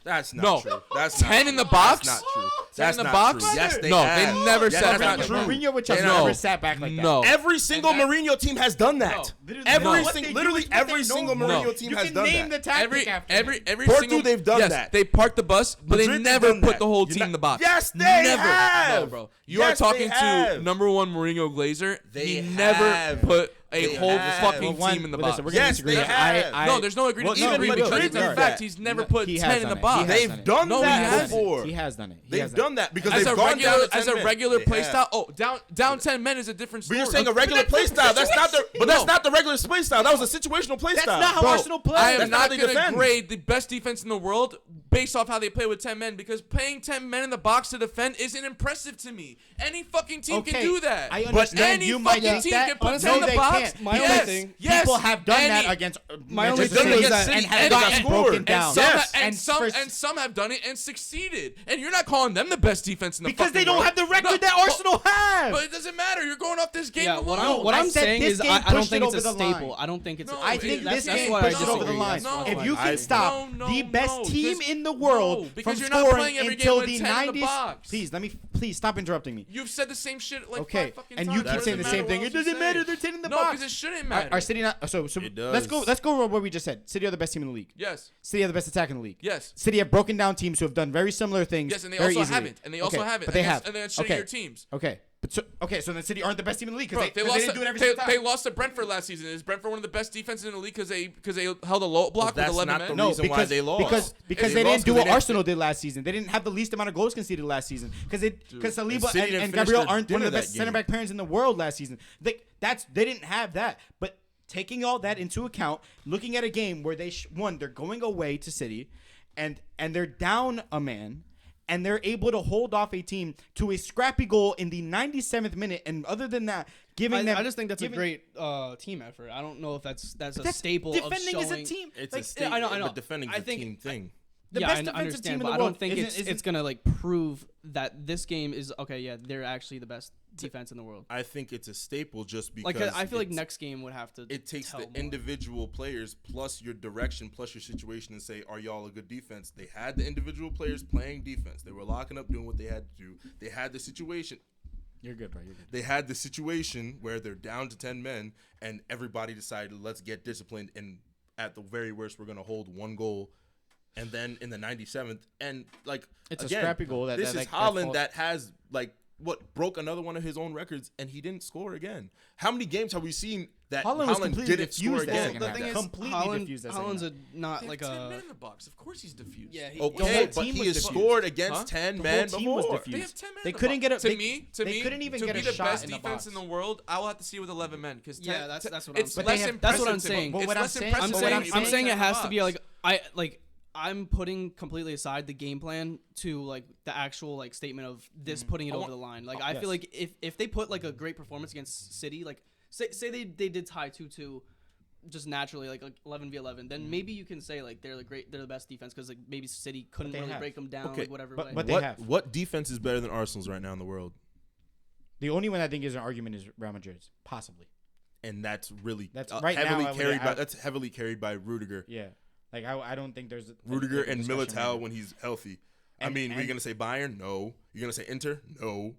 That's not No. true. That's 10 not in the true. box? That's not true. 10 That's in the not box? true. Yes, they No, have. they never Yes, sat that's back. not true. Mourinho with Chelsea No. never sat back like that. No. Every single And that- Mourinho team has done that. Literally every single Mourinho team has done name that. the tactic after Every Porto, single they've done yes, that. They parked the bus, but Madrid, they they've never done put that. the whole You're team not- in the box. Yes, they never. have. No, bro. You Yes, are talking they to have. number one Mourinho Glazer. They he have. never put a They whole have. fucking Well, team in the listen, box. we're gonna Yes, disagree. they have. No, there's no agreement. Well, even Even Madrid it's a did fact. that. He's never put He 10 has in the done it. box. He has They've done it. done No, he that hasn't. before. He has done it. He They've has done that because As they've a gone regular, down to 10 as a men. regular They play have. style. Oh, down 10 men is a different But story. you're saying a regular play style. That's not the. But that's not the regular play style. That was a situational play That's style. not how Bro, Arsenal plays. I am That's not not how they going to defend. grade the best defense in the world based off how they play with 10 men because playing 10 men in the box to defend isn't impressive to me. Any fucking team can do that. I understand Any you might fucking think team that. can put Honestly, 10 in no, the they box. can't. My only Yes, thing- yes. People have done that Any- against My only Manchester thing City is that- and and have got gotten scored. broken And down. Some, Yes. and some have done it and succeeded. And you're not calling them the best defense in the because fucking they don't world. have the record No, that Arsenal have. But it doesn't matter. You're going off this game Yeah, alone. what I I'm said saying this is game I don't pushed think it it's a over the line. staple. I don't think it's. No, I think that's this game why I pushed it over the disagree. line. No. If you I- can stop no, the best no, team because- in the world no, because from you're not scoring playing every game until with the 10 in the 90s, box. please stop interrupting me. You've said the same shit like Okay, five fucking and times. you What keep does saying the matter same what thing. else It you doesn't say? matter. They're 10 in the No, box. because it shouldn't matter. Are City not? So It let's go. does. Let's go over what we just said. City are the best team in the league. Yes. City are the best attack in the league. Yes. City have broken down teams who have done very similar things. Yes, and they very also easily. haven't. And they also haven't. But they against- have. And then it's Okay. shittier teams. Okay. But so then City aren't the best team in the league Bro, because they lost didn't do it every single time. they lost to Brentford last season. Is Brentford one of the best defenses in the league because they held a low block with that's 11 not men? the No, reason why because they lost. because They they lost didn't do 'cause what they didn't Arsenal did last season. They didn't have the least amount of goals conceded last season because Saliba City didn't and finish Gabriel their aren't one of the dinner best that center game. back pairings in the world last season. They didn't have that. But taking all that into account, looking at a game where they're going away to City, and they're down a man. And they're able to hold off a team to a scrappy goal in the 97th minute. And other than that, I just think that's a great team effort. I don't know if that's a staple of defending showing. is a team. It's Like, a state, I know. but defending is a team thing. The yeah, best I defensive understand, team in but the I world don't think isn't- it's gonna like prove that this game is okay. Yeah, they're actually the best defense in the world. I think it's a staple just because Like I feel like it's- next game would have to. it takes tell the more. individual players plus your direction plus your situation and say, are y'all a good defense? They had the individual players playing defense. They were locking up, doing what they had to do. They had the situation. You're good, bro. You're good. They had the situation where they're down to 10 men and everybody decided, let's get disciplined. And at the very worst, we're going to hold one goal. And then in the 97th, and like It's again, a scrappy goal. This is Haaland that has like broke another one of his own records, and he didn't score again. How many games have we seen that Haaland was Haaland completely didn't score diffused that again? second The half. thing is, Completely diffused that second Haaland's half. not They like have 10 a. men in the box. Of course he's diffused. Yeah, The whole Okay, but team he was has diffused. scored against Huh? 10 The men whole team was before. diffused. They have 10 men They in the couldn't box. get a- To they- me, they couldn't even to get be a the shot best in the defense box. in the world, I will have to see with 11 men because Yeah, that's what I'm it's saying. less They have- that's what I'm impressive to me. saying. But It's what I'm less saying- impressive I'm to me saying- when I'm you saying play it 10 in has the to be box. like I'm putting completely aside the game plan to like the actual like statement of this putting it over the line. Like I yes. feel like if they put like a great performance against City, like say they did tie 2-2 just naturally like 11v11, then maybe you can say like they're the best defense because like maybe City couldn't they really have. break them down Okay, like whatever. but- way. but they have. What defense is better than Arsenal's right now in the world? The only one I think is an argument is Real Madrid's, possibly. And that's really That's right now, heavily I would- carried by I- that's heavily carried by Rudiger. Yeah, like I don't think there's Rudiger and discussion Militao right when he's healthy. And- I mean, we're and- gonna say Bayern? No. You're gonna say Inter? No.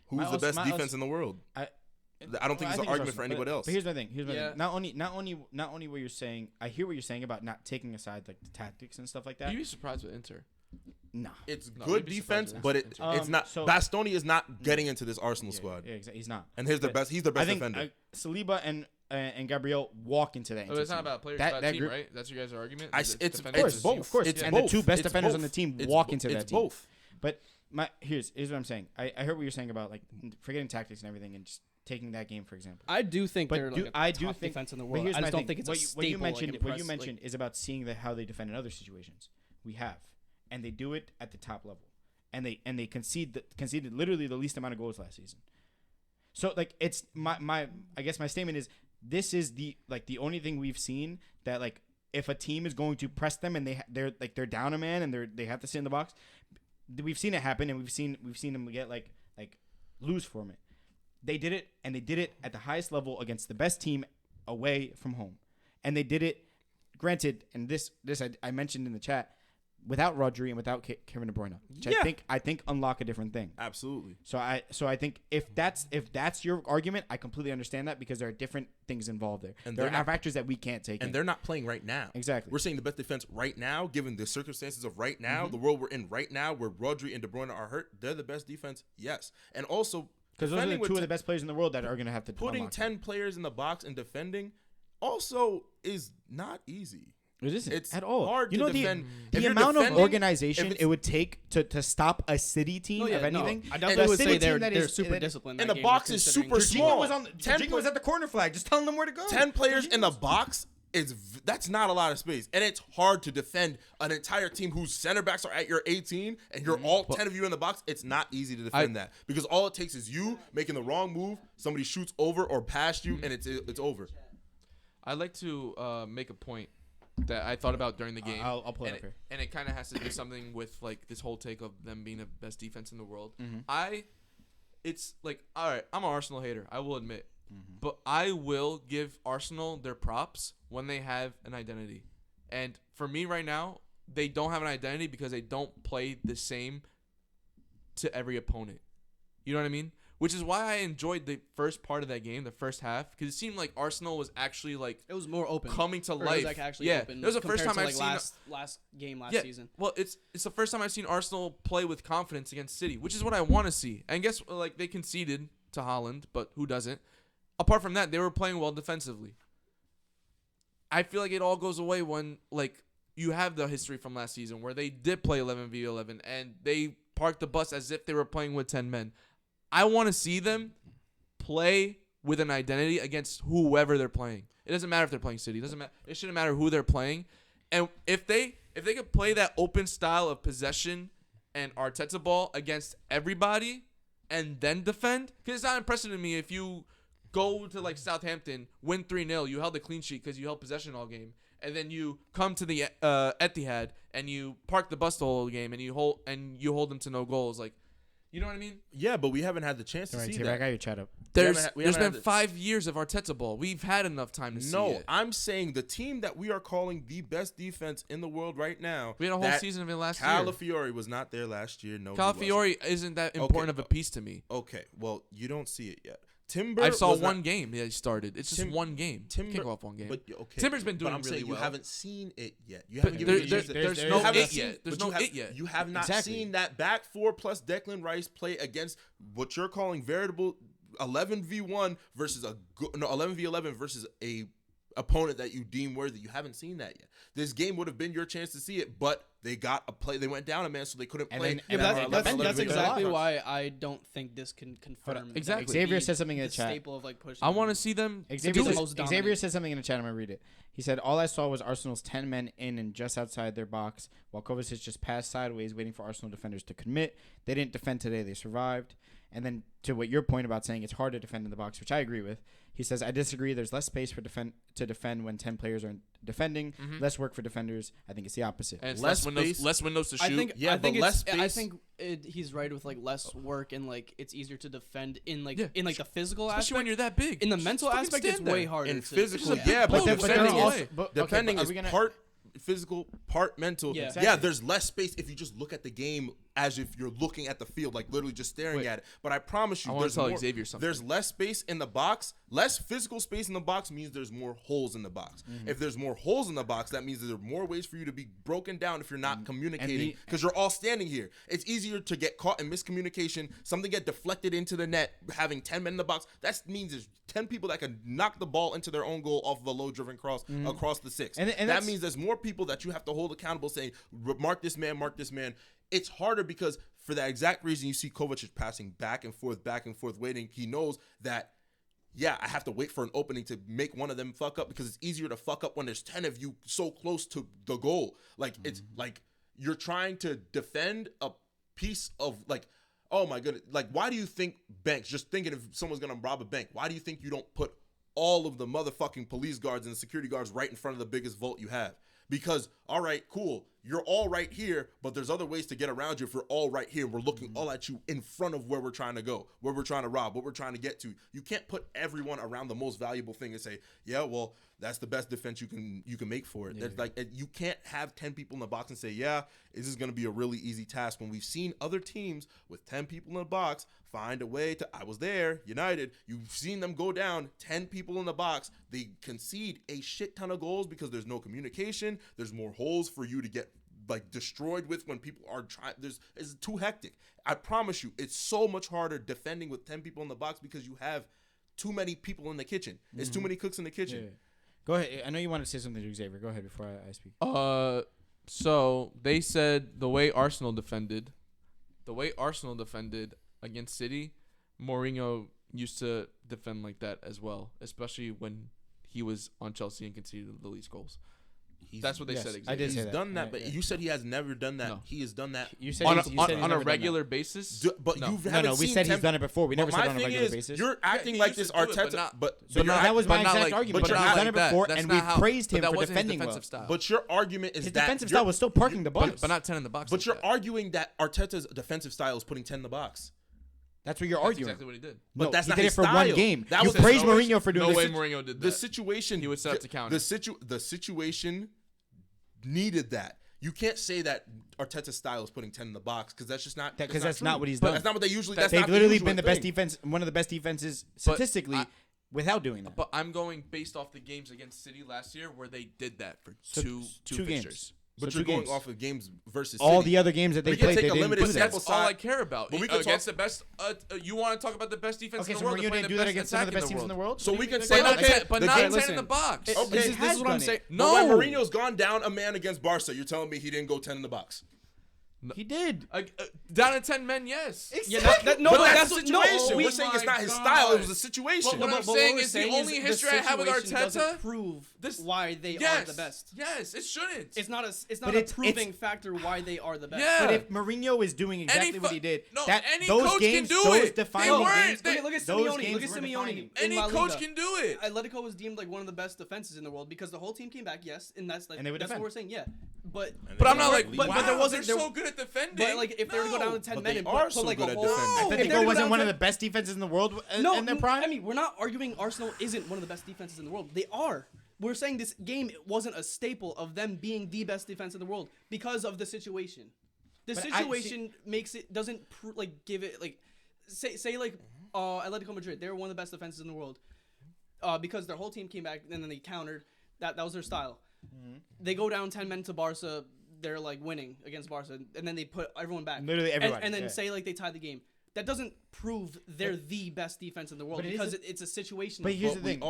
Who's My the also- best my defense also- in the world? I don't think it's an argument for anybody else. But here's my thing. Yeah. Not only what you're saying. I hear what you're saying about not taking aside like the tactics and stuff like that. You'd be surprised with Inter. Nah. It's No, good you'd be defense, surprised but with it's Inter. not. So- Bastoni is not getting into this Arsenal squad, Yeah, exactly. He's not. and he's their But best. He's their best I think defender. Saliba and Gabriel walk into that. Oh, it's not about players, it's about team, right? That's your guys' argument? It's defenders? both. Of course. It's And both. the two best It's defenders both. on the team It's walk bo- into that it's team. both. But here's what I'm saying. I heard what you're saying about like forgetting tactics and everything and just taking that game for example. I do think But they're like a top defense in the world. Here's I my just don't thing. think it's a staple. What you mentioned, like, what you mentioned is about seeing how they defend in other situations. We have, and they do it at the top level, and they conceded literally the least amount of goals last season. So like it's my I guess my statement is this is the only thing we've seen that like if a team is going to press them and they're down a man and they have to sit in the box, we've seen it happen and we've seen them get like lose from it. They did it, and they did it at the highest level against the best team away from home, and they did it. Granted, and this I mentioned in the chat, without Rodri and without Kevin De Bruyne, which I think unlock a different thing. Absolutely. So I think if that's your argument, I completely understand that because there are different things involved there. And there are factors that we can't take. And they're not playing right now. Exactly. We're saying the best defense right now, given the circumstances of right now, the world we're in right now, where Rodri and De Bruyne are hurt, they're the best defense. Yes, and also. Because those are the two of the best players in the world that are going to have to putting 10 players in the box and defending also is not easy. It isn't. It's at all. hard to defend. The amount of organization it would take to stop a City team of anything. I definitely would say they're super disciplined. And the box is super small. Jorginho was at the corner flag, just telling them where to go. 10 players in the box. That's not a lot of space, and it's hard to defend an entire team whose center backs are at your 18, and you're all 10 of you in the box. It's not easy to defend that because all it takes is you making the wrong move, somebody shoots over or past you, and it's over. I'd like to make a point that I thought about during the game. I'll pull it up here, and it kind of has to do something with like this whole take of them being the best defense in the world. It's like, all right, I'm an Arsenal hater, I will admit. But I will give Arsenal their props when they have an identity. And for me right now, they don't have an identity because they don't play the same to every opponent. You know what I mean? Which is why I enjoyed the first part of that game, the first half, because it seemed like Arsenal was actually like it was more open, coming to life. It was like actually open. It was the first time I've seen last season. Well, it's the first time I've seen Arsenal play with confidence against City, which is what I want to see. And guess like they conceded to Haaland, but who doesn't? Apart from that, they were playing well defensively. I feel like it all goes away when like you have the history from last season where they did play 11v11 and they parked the bus as if they were playing with 10 men. I want to see them play with an identity against whoever they're playing. It doesn't matter if they're playing City. It doesn't matter. It shouldn't matter who they're playing. And if they could play that open style of possession and Arteta ball against everybody and then defend, because it's not impressive to me if you go to like Southampton, win 3-0, you held a clean sheet because you held possession all game, and then you come to the Etihad and you park the bus the whole game and you hold them to no goals. Like, you know what I mean? Yeah, but we haven't had the chance to see that. I got your chat up. There's been 5 years of Arteta ball. We've had enough time to see it. No, I'm saying the team that we are calling the best defense in the world right now. We had a whole season of it last year. Calafiori was not there last year. No, Calafiori isn't that important of a piece to me. Okay, well, you don't see it yet. Timber. I saw one game that he started. It's just one game. Timber, can't go off one game. But okay, Timber's been doing but I'm really saying well. You haven't seen it yet. You But haven't given there's no it yet. There's no it yet. You have not seen that back four plus Declan Rice play against what you're calling veritable 11v1 versus 11v11 versus a opponent that you deem worthy. You haven't seen that yet. This game would have been your chance to see it, but they got a play. They went down a man, so they couldn't play. That's exactly why I don't think this can confirm. Exactly. Xavier said something in the chat. Staple of like pushing. I want to see them. Xavier said something in the chat. I'm gonna read it. He said, "All I saw was Arsenal's 10 men in and just outside their box, while Kovacic just passed sideways, waiting for Arsenal defenders to commit. They didn't defend today. They survived." And then to what your point about saying it's hard to defend in the box, which I agree with, he says, "I disagree. There's less space to defend when 10 players are defending. Less work for defenders. I think it's the opposite. And less windows to shoot. I think he's right with like less work and like it's easier to defend in like the physical especially aspect. when you're that big. In the mental aspect, it's way harder. In physical, defending is part physical, part mental. Yeah. Yeah, there's less space if you just look at the game as if you're looking at the field, like literally just staring at it. But I promise you, I want to tell Xavier something. There's less space in the box. Less physical space in the box means there's more holes in the box. If there's more holes in the box, that means there are more ways for you to be broken down if you're not communicating, because you're all standing here. It's easier to get caught in miscommunication, something get deflected into the net, having 10 men in the box. That means there's 10 people that can knock the ball into their own goal off of a low-driven cross across the 6. And that means there's more people that you have to hold accountable, saying, mark this man, mark this man. It's harder because for that exact reason you see Kovac is passing back and forth, waiting. He knows that, yeah, I have to wait for an opening to make one of them fuck up, because it's easier to fuck up when there's 10 of you so close to the goal. Like, it's like you're trying to defend a piece of, like, oh my goodness. Like, why do you think banks, just thinking if someone's going to rob a bank, why do you think you don't put all of the motherfucking police guards and security guards right in front of the biggest vault you have? Because, all right, cool, you're all right here, but there's other ways to get around you if we're all right here. We're looking all at you in front of where we're trying to go, where we're trying to rob, what we're trying to get to. You can't put everyone around the most valuable thing and say, yeah, well, that's the best defense you can make for it. Yeah. Like, you can't have 10 people in the box and say, yeah, this is going to be a really easy task, when we've seen other teams with 10 people in the box find a way to, I was there, United, you've seen them go down, 10 people in the box, they concede a shit ton of goals because there's no communication, there's more holes for you to get like destroyed with when people are trying. It's too hectic. I promise you, it's so much harder defending with 10 people in the box because you have too many people in the kitchen. It's too many cooks in the kitchen. Yeah. Go ahead. I know you wanted to say something to Xavier. Go ahead before I speak. So they said the way Arsenal defended against City, Mourinho used to defend like that as well, especially when he was on Chelsea and conceded the least goals. That's what they said. Exactly. I did say he's that. done that, but you said he has never done that. No. He has done that. You said on a regular basis. But no. you haven't we seen said he's done it before. We never said on a regular basis. You're acting like this Arteta, that was my exact argument. But he's done it before, and we praised him for defending well. But your argument is his that defensive style was still parking the box, but not 10 in the box. But you're arguing that Arteta's defensive style is putting 10 in the box. That's what you're arguing. Exactly what he did. But that's he not did his it for style. one game. That You was praised Mourinho for doing no way this. Mourinho did that. The situation, he would set up to counter. The situation needed that. You can't say that Arteta's style is putting 10 in the box, because that's just not. Because that's not what he's done. That's not what they usually. They've literally been the best defense, one of the best defenses statistically, without doing that. But I'm going based off the games against City last year, where they did that for two fixtures. Games. But you're going off of games versus all City. the other games that they played. They didn't do that. That's all I care about. But we against the best. You want to talk about the best defense in the world? Okay, so Mourinho didn't do that against one of the best teams in the world. So we can say, okay, but not 10 in the box. Okay, this is what I'm saying. No, when Mourinho's gone down a man against Barca, you're telling me he didn't go 10 in the box? He did. Down to 10 men, yes. Yeah, that's the situation. We're saying it's not his style. It was a situation. But what I'm saying is the only history I have with Arteta doesn't prove why they are the best. Yes, it shouldn't. It's not a proving factor why they are the best. Yeah. But if Mourinho is doing exactly what he did, any those coach games, can do those it. defining games, Look at Simeone. Look at Simeone. Any coach can do it. Atletico was deemed like one of the best defenses in the world because the whole team came back. Yes, and that's what we're saying. Yeah, but I'm not like, but there wasn't. They're so good at defending. But like, if they were to go down to 10 men and are put so like good a at whole, defending. Atletico wasn't one of the best defenses in the world in their prime. I mean, we're not arguing Arsenal isn't one of the best defenses in the world. They are. We're saying this game wasn't a staple of them being the best defense in the world because of the situation. The situation makes it doesn't give it like say like Atletico Madrid. They were one of the best defenses in the world because their whole team came back and then they countered. That was their style. Mm-hmm. They go down 10 men to Barca. They're like winning against Barca, and then they put everyone back. Literally everybody. And then say like they tied the game. That doesn't prove they're the best defense in the world because it's a situation. But here's the thing.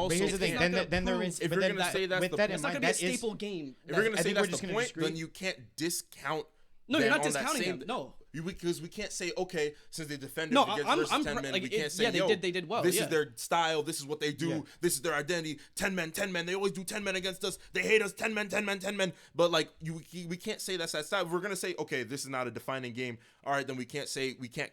Then there is. If you're gonna say that's it's not gonna be a staple game. If you're gonna say that's the point, then you can't discount. No, you're not discounting them. No. Because we can't say, okay, since they defended against 10 men, we can't say, they did well. This is their style. This is what they do. This is their identity. 10 men. They always do 10 men against us. They hate us. 10 men. But like, we can't say that's that style. We're gonna say, okay, this is not a defining game. All right, then we can't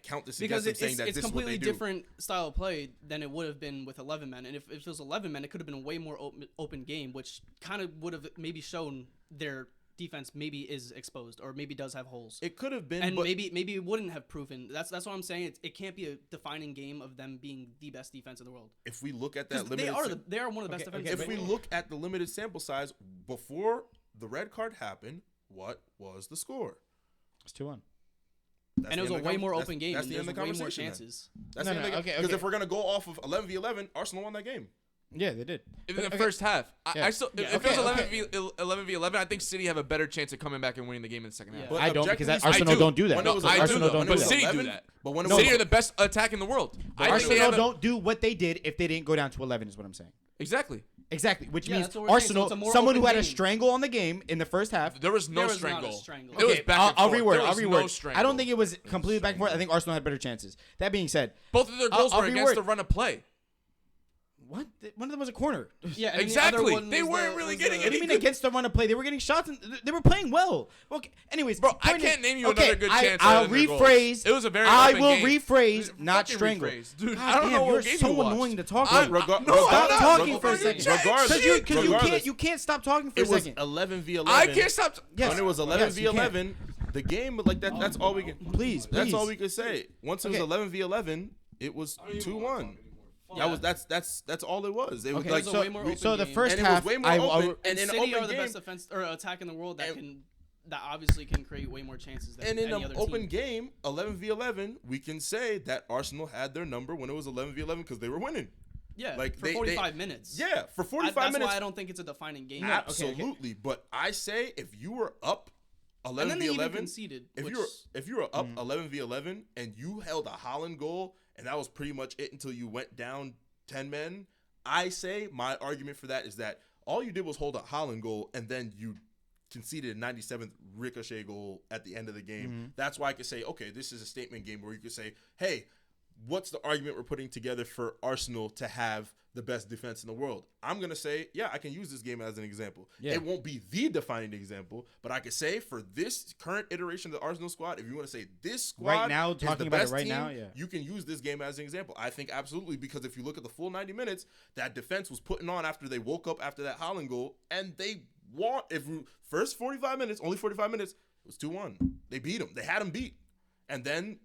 count this because against them saying that this is what they do. It's completely different style of play than it would have been with 11 men. And if it was 11 men, it could have been a way more open game, which kind of would have maybe shown their defense maybe is exposed or maybe does have holes. It could have been, and maybe it wouldn't have proven. That's what I'm saying. It can't be a defining game of them being the best defense in the world. If we look at that limited, they are one of the best defenses. If we look at the limited sample size before the red card happened, what was the score? It's 2-1. And it was a way more open game. That's the end of the way more conversation. chances. That's the end of because if we're gonna go off of 11v11, Arsenal won that game. Yeah, they did. In the first half. Yeah. If it was 11v11, I think City have a better chance of coming back and winning the game in the second half. But I don't because objectively, Arsenal don't do that. When it was Arsenal don't do But that. City do that. But when it City was are the best attack in the world. I think they Arsenal have don't do what they did if they didn't go down to 11 is what I'm saying. Exactly. Exactly, which Yeah, means that's what we're saying. So Arsenal, it's a more someone who open had a game. strangle on the game in the first half. There was no There was not a strangle. strangle. It was Okay, back I'll and forth. reword. There I'll was no reword. I strangle. don't think it was completely back and forth. I think Arsenal had better chances. That being said, Both of their goals I'll were against reword. the run of play. what? One of them was a corner. Yeah, and Exactly. The other one They was weren't really getting What do you any mean against the run of play? They were getting shots and they were playing well. Okay. Anyways, Bro, I point can't is- name you okay, another good chance. I'll other than their goals. rephrase. It was a very I open will game. rephrase, Dude, not fucking strangle. rephrase. Dude, God I don't damn, know what you're game so you watched. annoying to talk I'm- with. no, Stop I'm not. talking for a second. Regardless, Because you can't stop talking for a it was second. 11v11. I can't stop. Yes. When it was Yes, you 11v11, the game like that. That's all we can. Please, That's please. all we could say. Once it was Okay. 11v11, it was 2-1. That's all it was. It was Okay, like It was a way more open so the game. first and it was half, way more I open. will- And in an City open are the game, best defense or attack in the world And- that obviously can create way more chances than and in any an other open team. game, 11v11, we can say that Arsenal had their number when it was 11v11 because they were winning. Yeah, like, for they- 45 minutes. Yeah, for 45 That's minutes. why I don't think it's a defining game. Absolutely, but I say if you were up And then they even 11v11, conceded. if which, you were up 11v11 and you held a Holland goal and that was pretty much it until you went down 10 men, I say my argument for that is that all you did was hold a Holland goal and then you conceded a 97th ricochet goal at the end of the game. That's why I could say, okay, this is a statement game where you could say, hey, what's the argument we're putting together for Arsenal to have the best defense in the world? I'm going to say, yeah, I can use this game as an example. Yeah. It won't be the defining example, but I could say for this current iteration of the Arsenal squad, if you want to say this squad Right now, is talking the about it best right team, now, yeah. you can use this game as an example. I think absolutely, because if you look at the full 90 minutes, that defense was putting on after they woke up after that Holland goal, and they won. First 45 minutes, only 45 minutes, it was 2-1. They beat them. They had them beat. And then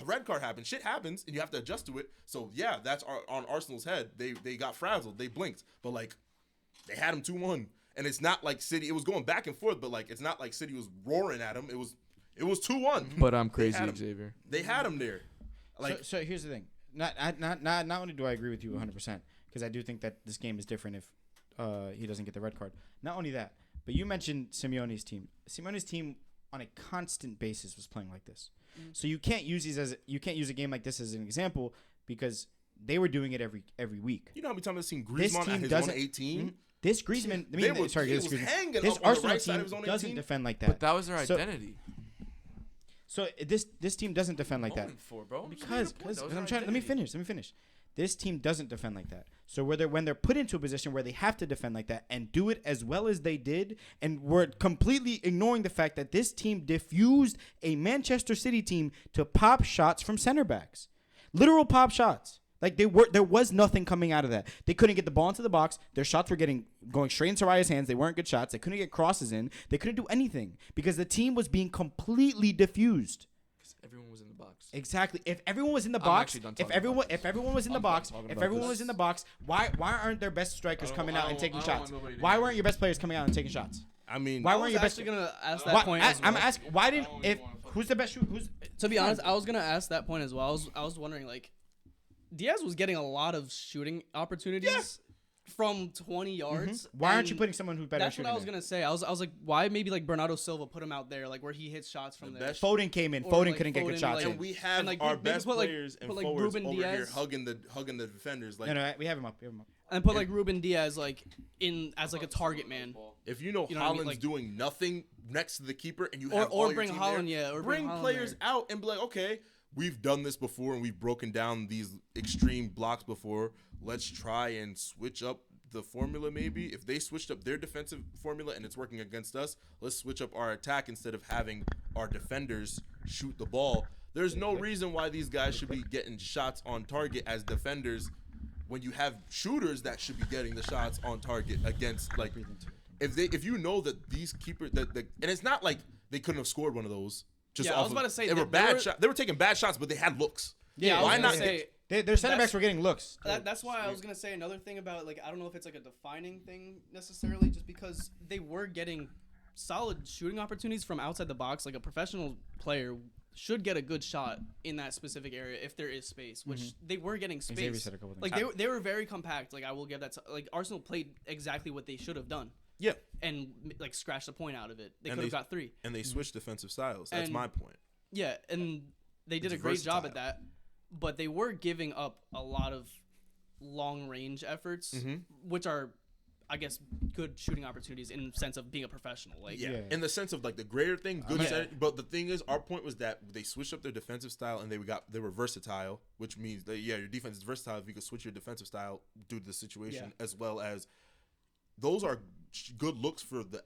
a red card happened. Shit happens, and you have to adjust to it. So, yeah, that's on Arsenal's head. They got frazzled. They blinked. But, like, they had them 2-1. And it's not like City. It was going back and forth, but, like, it's not like City was roaring at them. It was 2-1. But I'm crazy, had 'em. Xavier. They had them there. Like, so here's the thing. Not only do I agree with you 100%, because I do think that this game is different if he doesn't get the red card. Not only that, but you mentioned Simeone's team. Simeone's team on a constant basis was playing like this. So you can't use a game like this as an example because they were doing it every week. you know how many times I've seen This Griezmann team at his doesn't- own 18? This Griezmann, He was hanging this up on the Arsenal right side team of his own doesn't 18. defend like that. But that was their So- identity. So this team doesn't defend like that. Bro. Because I'm trying. Let me finish. This team doesn't defend like that. So when they're put into a position where they have to defend like that and do it as well as they did, and we're completely ignoring the fact that this team diffused a Manchester City team to pop shots from center backs, literal pop shots. Like there was nothing coming out of that. They couldn't get the ball into the box. Their shots were going straight into Raya's hands. They weren't good shots. They couldn't get crosses in. They couldn't do anything because the team was being completely diffused. Everyone was in the box. Exactly. If everyone was in the I'm box, actually done if talking everyone about this. if everyone was in the I'm box, done talking if about everyone this. was in the box, why aren't their best strikers coming out and taking I don't shots? want nobody to Why hear weren't me. your best players coming out and taking shots? I mean, Why I weren't was your best? actually gonna ask that Why, point. as I'm well. asking why didn't if who's the best shooter? To be honest, I was gonna ask that point as well. I was wondering, like, Diaz was getting a lot of shooting opportunities from 20 yards. Why aren't you and putting someone who's better That's shooting? what I was gonna say. I was like, why maybe like Bernardo Silva put him out there, like where he hits shots from The there. best- Foden came in. Or, Foden like, couldn't get good Foden, shots like- in. and we have And, like, our maybe best put, like- players and put, like, forwards Ruben over here Diaz. hugging the defenders. Like, No, we have him up. We have him up. And put like Ruben Diaz like in as like a target man. if you know You know what I mean? Holland's Like- doing nothing next to the keeper, and you Or- have or all your bring team Haaland, there, yeah, or bring bring Haaland players there. out and be like, okay, we've done this before and we've broken down these extreme blocks before. Let's try and switch up the formula. Maybe if they switched up their defensive formula and it's working against us, let's switch up our attack instead of having our defenders shoot the ball. There's no reason why these guys should be getting shots on target as defenders when you have shooters that should be getting the shots on target against, like, if you know that these keepers and it's not like they couldn't have scored one of those. Just Yeah, I off was about to say they were that bad shots. They were taking bad shots, but they had looks. Yeah, why I was not? gonna say Their center That's- backs were getting looks. that's why I was gonna say another thing about, like, I don't know if it's like a defining thing necessarily, just because they were getting solid shooting opportunities from outside the box. Like a professional player should get a good shot in that specific area if there is space, which they were getting space. Xavier said a couple things. Like they were very compact. Like I will give that. Like Arsenal played exactly what they should have done. Yeah. And like scratched a point out of it. They could have got 3. And they switched defensive styles. That's my point. Yeah, and they did a great job at that. But they were giving up a lot of long range efforts, which are, I guess, good shooting opportunities in the sense of being a professional. Like in the sense of like the greater thing, good. But the thing is, our point was that they switched up their defensive style and they were versatile, which means that your defense is versatile if you could switch your defensive style due to the situation, as well as those are good looks for the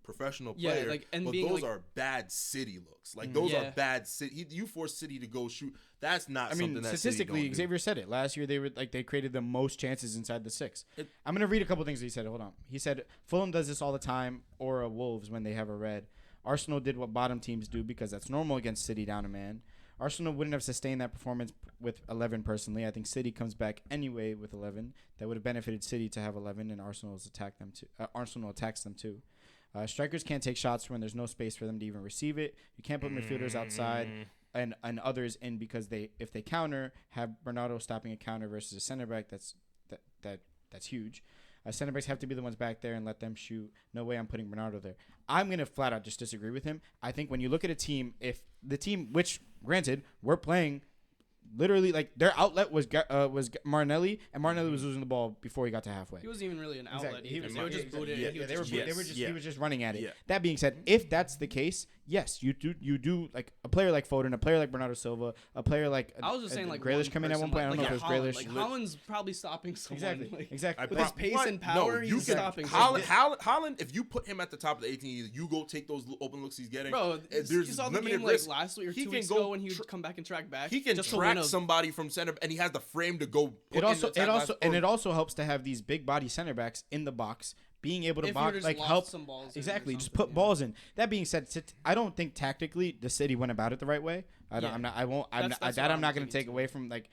professional player, but those are bad City looks. Like those are bad City. You force City to go shoot. That's not something that statistically, Xavier said it last year. They created the most chances inside the 6. I'm gonna read a couple things that he said. Hold on. He said Fulham does this all the time, or Wolves when they have a red. Arsenal did what bottom teams do because that's normal against City down a man. Arsenal wouldn't have sustained that performance with 11 personally. I think City comes back anyway with 11. That would have benefited City to have 11, and Arsenal attacks them too. Strikers can't take shots when there's no space for them to even receive it. You can't put midfielders outside and others in because if they counter, have Bernardo stopping a counter versus a center back. That's huge. Center backs have to be the ones back there and let them shoot. No way I'm putting Bernardo there. I'm going to flat out just disagree with him. I think when you look at a team, if the team, which granted, we're playing literally like their outlet was Martinelli, and Martinelli was losing the ball before he got to halfway. He wasn't even really an outlet. Exactly. They were just booted. He was just running at it. Yeah. That being said, if that's the case, yes, you do like a player like Foden, a player like Bernardo Silva, a player like I was just saying like Grealish coming at one point. I don't know if it was Grealish. Like Haaland's probably stopping someone. Exactly. With his pace and power, he's stopping. Haaland, if you put him at the top of the 18, you go take those open looks he's getting. Bro, you saw the game like last week or 2 weeks ago when he would come back and track back. He can track somebody from center, and he has the frame to go. It also helps to have these big body center backs in the box being able to box, like help some balls just put balls in. That being said, I don't think tactically the City went about it the right way. I'm not going to take away from like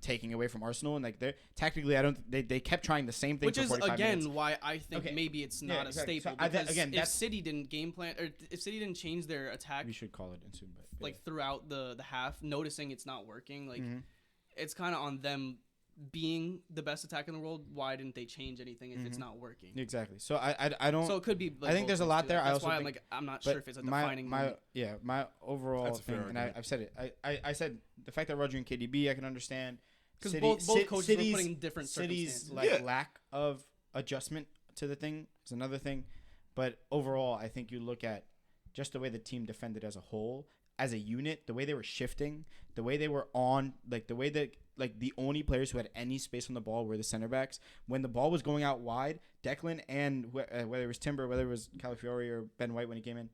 taking away from Arsenal, and like they tactically they kept trying the same thing. Which is again why I think maybe it's not a staple. So because if City didn't game plan, or if City didn't change their attack, we should call it in soon, but like throughout the half, noticing it's not working, like it's kind of on them. Being the best attack in the world, why didn't they change anything if it's not working? Exactly. So I don't. So it could be. Like I think there's a lot there. That's why I'm not sure if it's a defining. My overall thing, and I've said it. I said the fact that Roger and KDB I can understand. Because both coaches were putting different City's lack of adjustment to the thing is another thing, but overall I think you look at just the way the team defended as a whole, as a unit, the way they were shifting, the way they were on, like the way that. Like the only players who had any space on the ball were the center backs. When the ball was going out wide, Declan and whether it was Timber, whether it was Calafiori or Ben White when he came in,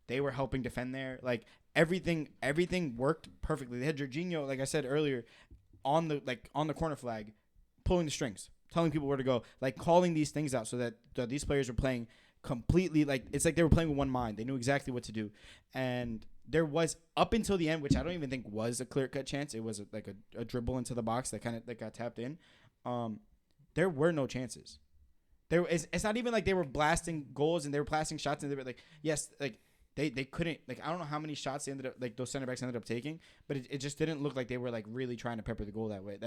they were helping defend there. Like everything worked perfectly. They had Jorginho, like I said earlier, on the corner flag, pulling the strings, telling people where to go, like calling these things out so that these players were playing completely like it's like they were playing with one mind. They knew exactly what to do, and there was up until the end, which I don't even think was a clear-cut chance. It was a dribble into the box that got tapped in. There were no chances. It's not even like they were blasting goals and they were blasting shots and they were like they couldn't I don't know how many shots they ended up those center backs ended up taking, but it just didn't look like they were really trying to pepper the goal that way.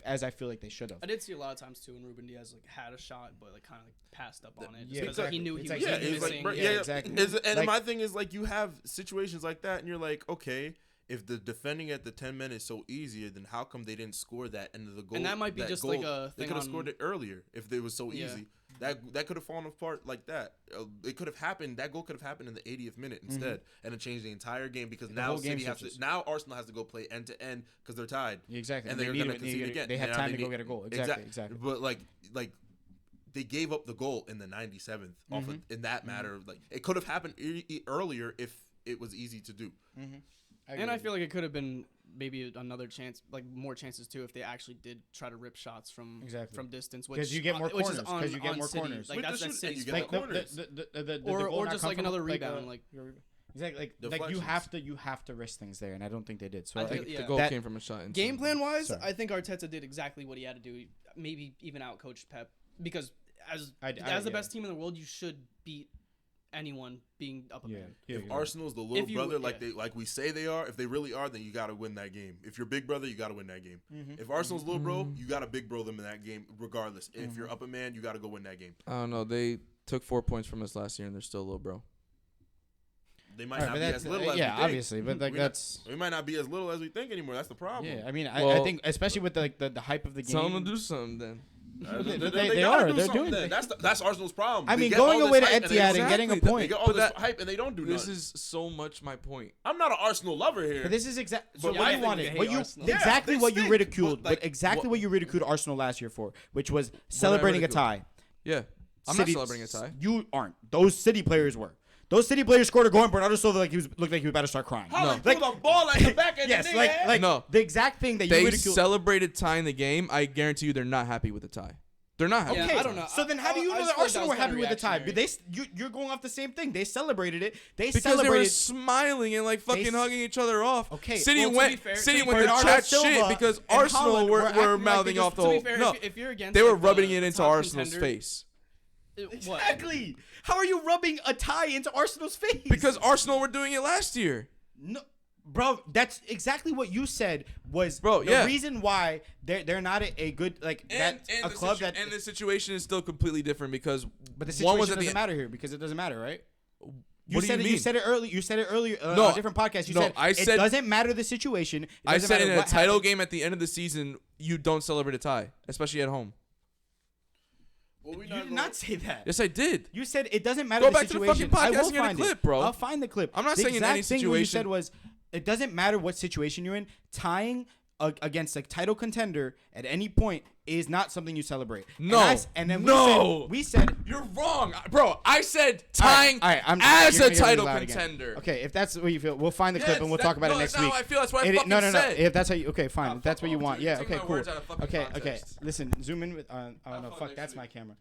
As I feel like they should have. I did see a lot of times too when Ruben Diaz had a shot but kind of passed up on it because he knew he was missing. Exactly. And my thing is you have situations like that and you're like, okay, if the defending at the 10 men is so easier, then how come they didn't score that end of the goal? And that might be just goal, like a thing. They could have scored it earlier if it was so easy. That could have fallen apart like that. It could have happened. That goal could have happened in the 80th minute instead, and it changed the entire game because now now Arsenal has to go play end to end because they're tied. Exactly, and they're going to concede again. They have time to go get a goal. Exactly. But like they gave up the goal in the 97th off in that matter. Like it could have happened earlier if it was easy to do. I feel like it could have been maybe another chance, like more chances too, if they actually did try to rip shots from distance. Because you get more corners. Because you get more corners. Like that's City's corners. Or just like another rebound. Exactly. Like you have to risk things there, and I don't think they did. So the goal came from a shot. Game plan wise, I think Arteta did exactly what he had to do. Maybe even out coached Pep because as the best team in the world, you should beat anyone being up a man. Yeah, If Arsenal's the little brother like we say they are, if they really are, then you got to win that game. If you're big brother, you got to win that game. If Arsenal's little bro, you got to big bro them in that game regardless. If you're up a man, you got to go win that game. I don't know. They took 4 points from us last year, and they're still a little bro. They might not be as little as we think. Obviously, but like we might not be as little as we think anymore. That's the problem. Yeah, I mean, I think especially with the hype of the game. Tell them to do something then. They are. They're doing it. That's Arsenal's problem. I mean, going away to Etihad and getting a point. They get all this hype and they don't do This nothing. is so much my point. I'm not an Arsenal lover here. But this is exactly But what I you think wanted. we What hate you Arsenal. exactly Yeah, what they you stink, ridiculed. but, like, But exactly what you ridiculed Arsenal last year for, which was celebrating a tie. Yeah. I'm not celebrating a tie. You aren't. Those City players were. Those City players scored a goal, and Bernardo Silva looked like he was about to start crying. Holland threw the ball at the back of Yes, the like No. the exact thing that you They ridiculed. celebrated tying the game. I guarantee you they're not happy with the tie. They're not happy. Yeah, Okay, I don't know. So then, how do you I know just that feel like Arsenal that were was happy kinda with the tie? reactionary. You're going off the same thing. They celebrated it. They Because they were celebrated. smiling and like fucking hugging each other off. Okay, City well, to went be fair- City to be went to fair, chat Bernardo shit Silva because and Arsenal Holland were were acting like mouthing they off the To whole. be fair, No, if you're against, they were like, rubbing the it into top Arsenal's contender- face What? Exactly. How are you rubbing a tie into Arsenal's face? because Arsenal were doing it last year. No, bro, that's exactly what you said was Bro, the yeah. reason why they're not a good like that a club that. And the situation is still completely different because But the one situation was at doesn't the matter here because it doesn't matter, right? What do you mean? You said it earlier. You said it earlier No, on a different podcast. You no, said I it said- doesn't matter the situation. It I doesn't said matter in a what title happens. game at the end of the season, you don't celebrate a tie, especially at home. Well, we You did not say that. Yes, I did. You said it doesn't matter Go the back to the situation. fucking I podcast will and get a find clip, it. bro. I'll find the clip. I'm not the saying in exact any thing what you said situation. was it doesn't matter what situation you're in. Tying against a title contender at any point is not something you celebrate. No. And then No. we said You're wrong, bro. I said tying All right, as you're a gonna hear me title loud again. contender. Okay, if that's what you feel, we'll find the clip and we'll talk about it next that's not week. how I feel. That's what I It- fucking no. said. If that's how you, okay, fine. Oh, If that's fuck what you off, want, dude. yeah. You're Okay, taking my cool. words out of fucking Okay. context. Listen, zoom in with. Oh no, fuck fuck. next That's week. my camera.